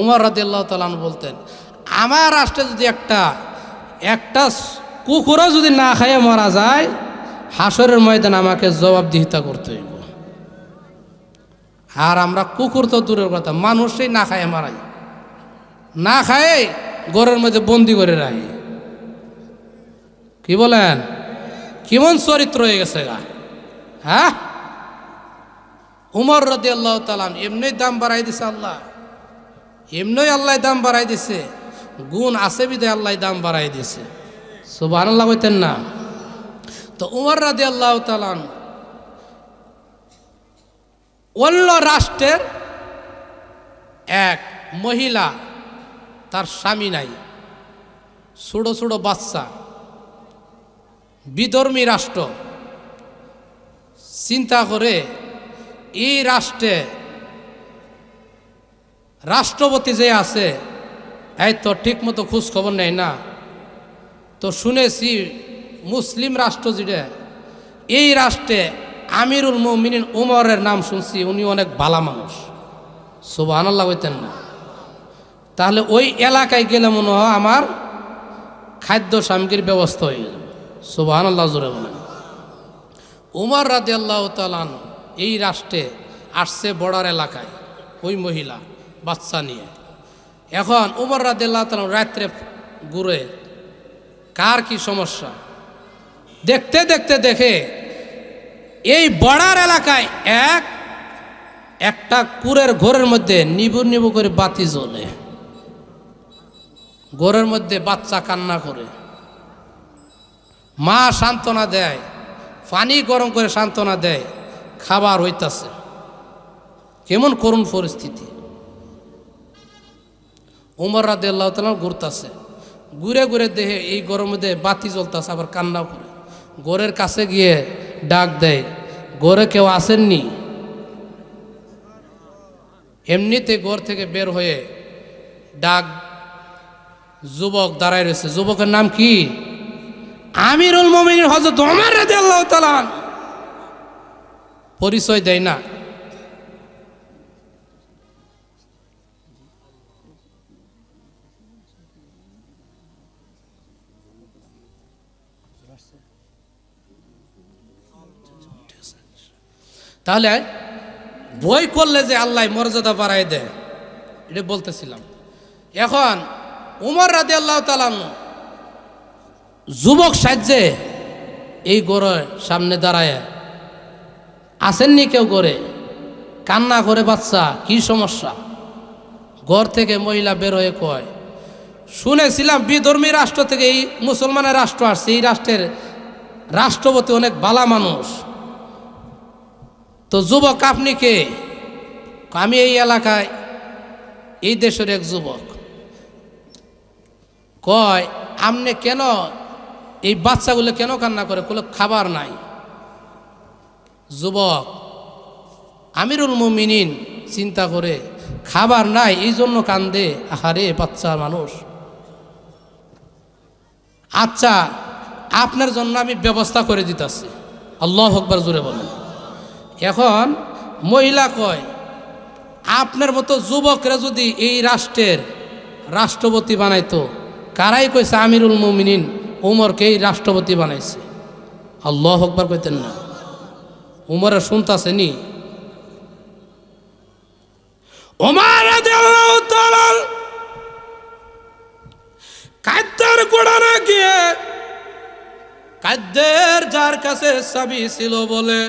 Speaker 1: উমর রাদিয়াল্লাহু তাআলা বলতেন, আমার রাষ্ট্রে যদি একটা কুকুরও যদি না খাইয়ে মারা যায়, হাসরের ময়দানে আমাকে জবাবদিহিতা করতে হইব। আর আমরা কুকুর তো দূরের কথা, মানুষই না খায় মারাই, না খায় ঘরের মধ্যে বন্দি করে রাখি। কি বলেন? কেমন চরিত্র হয়ে গেছে গা, হ্যাঁ? উমর রাদিয়াল্লাহু তাআলা এমনি দাম বাড়াই দিছে আল্লাহ, এমনি আল্লাহ দাম বাড়াই দিছে, গুণ আছে বিধে আল্লাহ দাম বাড়াই দিছে। সুবহানাল্লাহ কইতেন না? তো উমর রাদিয়াল্লাহু তাআলা অন্য রাষ্ট্রের এক মহিলা, তার স্বামী নাই, ছোট ছোট বাচ্চা, বিধর্মী রাষ্ট্র, চিন্তা করে এই রাষ্ট্রে রাষ্ট্রপতি যে আছে, এই তো ঠিক মতো খোঁজ খবর নেয় না। তো শুনেছি মুসলিম রাষ্ট্র যেটা, এই রাষ্ট্রে আমিরুল মুমিনিন উমরের নাম শুনছি, উনি অনেক ভালো মানুষ। সুবহানাল্লাহ কইতেন না? তাহলে ওই এলাকায় গেলে মনে হয় আমার খাদ্য সামগ্রীর ব্যবস্থা হয়ে যাবে। সুবহানাল্লাহ জোরে বলেন। উমর রাদিয়াল্লাহু তাআলা এই রাষ্ট্রে আসছে বর্ডার এলাকায়, ওই মহিলা বাচ্চা নিয়ে। এখন উমর রাদিয়াল্লাহু তাআলা রাত্রে ঘুরে কার কি সমস্যা দেখতে দেখতে দেখে এই বর্ডার এলাকায় একটা কুরের ঘরের মধ্যে নিবু নিবু করে বাতি জ্বলে, ঘরের মধ্যে বাচ্চা কান্না করে, মা সান্ত্বনা দেয়, পানি গরম করে সান্ত্বনা দেয়, খাবার হইতাছে। কেমন করুণ পরিস্থিতি। উমর রাদিয়াল্লাহু তাআলা ঘুরতাছে, ঘুরে ঘুরে দেখে এই ঘরের মধ্যে বাতি জ্বলতাছে, আবার কান্নাও করে। ঘরের কাছে গিয়ে ডাক দেয়, ঘরে কেউ আসেননি? এমনিতে ঘর থেকে বের হয়ে ডাক, যুবক দাঁড়ায় রয়েছে। যুবকের নাম কি? আমিরুল মুমিনিন হযরত ওমর রাদিয়াল্লাহু তাআলা। পরিচয় দেয় না। তাহলে বই করলে যে আল্লাহ মর্যাদা বাড়াই দেয়, এটা বলতেছিলাম। এখন উমর রাদিয়াল্লাহু তাআলা যুবক সাহায্যে এই গড়ের সামনে দাঁড়ায় আসেননি কেউ করে কান্না করে বাচ্চা কি সমস্যা ঘর থেকে মহিলা বের হয়ে কয় শুনেছিলাম বিধর্মী রাষ্ট্র থেকে এই মুসলমানের রাষ্ট্র আসছে এই রাষ্ট্রের রাষ্ট্রপতি অনেক বালা মানুষ তো যুবক আপনি কে আমি এই এলাকায় এই দেশের এক যুবক কয় আপনি কেন এই বাচ্চাগুলো কেন কান্না করে কোনো খাবার নাই যুবক আমিরুল মুমিনিন চিন্তা করে খাবার নাই এই জন্য কান্দে আহারে বাচ্চা মানুষ আচ্ছা আপনার জন্য আমি ব্যবস্থা করে দিতেছি আল্লাহু আকবার জোরে বলেন এখন মহিলা কয় আপনার মতো যুবকরা যদি এই রাষ্ট্রের রাষ্ট্রপতি বানাইতো কারাই কইছে আমিরুল মুমিনিন উমরকে এই রাষ্ট্রপতি বানাইছে আল্লাহু আকবার কইতেন না উমরের শুনতাছেনি ওমর রাদিয়াল্লাহু তাআলা কাদ্দার গোড়ানে গিয়ে কাদ্দের যার কাছে চাবি ছিল বলে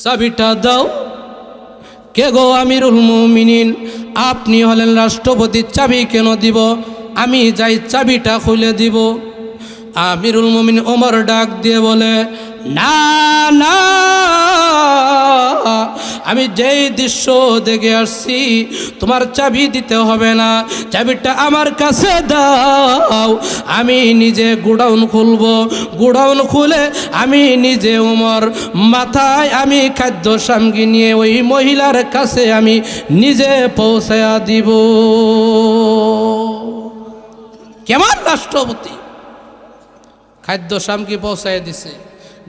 Speaker 1: চাবিটা দাও কে গো আমিরুল মুমিনিন আপনি হলেন রাষ্ট্রপতির চাবি কেন দিব আমি যাই চাবিটা খুলে দিব আমিরুল মুমিনিন ওমর ডাক দিয়ে বলে না না আমি যেই দৃশ্য দেখে আসছি তোমার চাবি দিতে হবে না চাবিটা আমার কাছে দাও আমি নিজে গোডাউন খুলব গোডাউন খুলে আমি নিজে ওমর মাথায় আমি খাদ্য সামগ্রী নিয়ে ওই মহিলার কাছে আমি নিজে পৌঁছায়া দিব কেমন রাষ্ট্রপতি খাদ্য সামগ্রী পৌঁছায় দিছে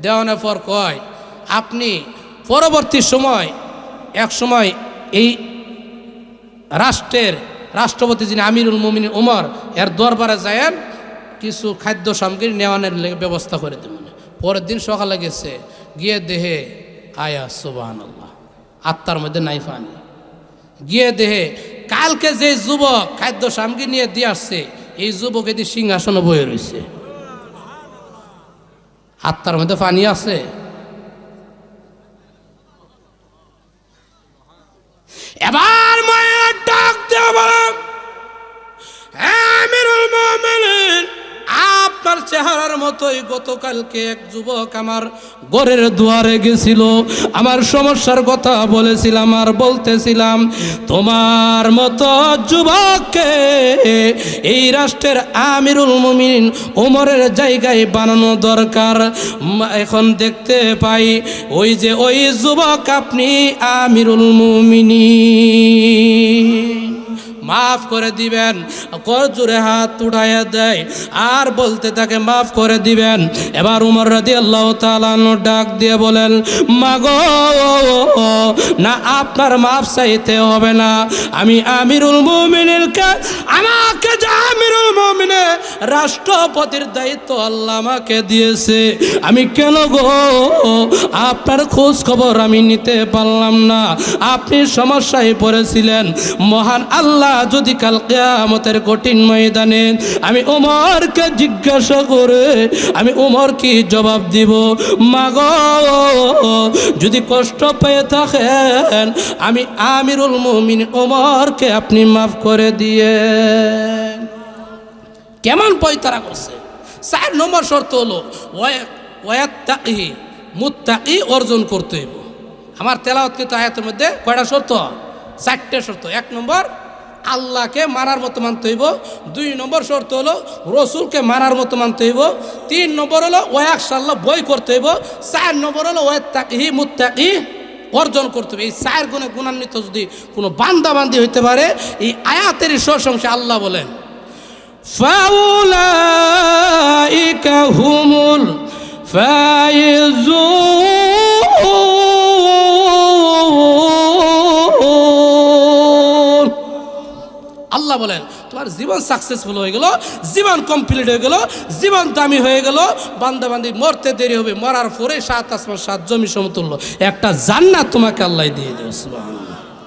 Speaker 1: দেওয়ানোর পর কয় আপনি পরবর্তী সময় এক সময় এই রাষ্ট্রের রাষ্ট্রপতি যিনি আমিরুল মুমিনিন ওমর এর দরবারে যায়েন কিছু খাদ্য সামগ্রী নেওয়ানোর ব্যবস্থা করে দেবেন পরের দিন সকালে গেছে গিয়ে দেহে আয়া সুবহানাল্লাহ আত্মার মধ্যে নাই পানি গিয়ে দেহে কালকে যে যুবক খাদ্য সামগ্রী নিয়ে দিয়ে আসছে এই যুবক এটি সিংহাসনে বয়ে রয়েছে আত্মার মধ্যে পানি আছে এবার মায়ের ডাক দিয়ে বলে আমিরুল মুমিনিন আপনার চেহারার মতোই গতকালকে এক যুবক আমার ঘরের দুয়ারে গেছিল আমার সমস্যার কথা বলেছিলাম আর বলতেছিলাম তোমার মতো যুবককে এই রাষ্ট্রের আমিরুল মুমিনিন ওমরের জায়গায় বানানো দরকার এখন দেখতে পাই ওই যে ওই যুবক আপনি আমিরুল মুমিনিন মাফ করে দিবেন কর জোরে হাত উঠাইয়া দেয় আর বলতে তাকে মাফ করে দিবেন এবার উমর রাদিয়াল্লাহু তাআলা ডাক দিয়ে বলেন মাগো না আপনার মাফ চাইতে হবে না আমি আমিরুল মুমিনিনকে আমাকে যে আমিরুল মুমিনের রাষ্ট্রপতির দায়িত্ব আল্লাহ আমাকে দিয়েছে আমি কেন গো আপনার খোঁজ খবর আমি নিতে পারলাম না আপনি সমস্যায় পড়েছিলেন মহান আল্লাহ যদি কাল কিয়ামতের কঠিন ময়দানে আমি ওমরকে জিজ্ঞাসা করে আমি ওমর কি জবাব দিব মাগো যদি কষ্ট পেয়ে থাকেন আমি আমিরুল মুমিনিন ওমরকে আপনি মাফ করে দিয়ে কেমন পয়তারা করছে 4 নম্বর শর্ত হলো ওয়াত্তাকি মুত্তাকি অর্জন করতে হইব আমার তেলাওয়াতকৃত আয়াতের মধ্যে কয়টা শর্ত 4টে শর্ত 1 নম্বর আল্লাহকে মানার মতো মানতে হইব 2 নম্বর শর্ত হলো রসুলকে মানার মতো মানতে হইব 3 নম্বর হলো ওয়াকশাল্লাহ বই করতে হইব 4 নম্বর হলো ওয়াত্তাকি মুত্তাকি অর্জন করতে হবে এই 4 গুণে গুণান্বিত যদি কোনো বান্দাবান্দি হইতে পারে এই আয়াতের প্রশংসা আল্লাহ বলেন ফাউলাইকা হুমুল ফাইজুন আল্লাহ বলেন তোমার জীবন সাকসেসফুল হয়ে গেল জীবন কমপ্লিট হয়ে গেল জীবন দামি হয়ে গেল বান্দাবান্দি মরতে দেরি হবে মরার পরে 7 আসমান 7 জমি সমতুল্য একটা জান্নাত তোমাকে আল্লাহ দিয়ে দেবে সুবহানাল্লাহ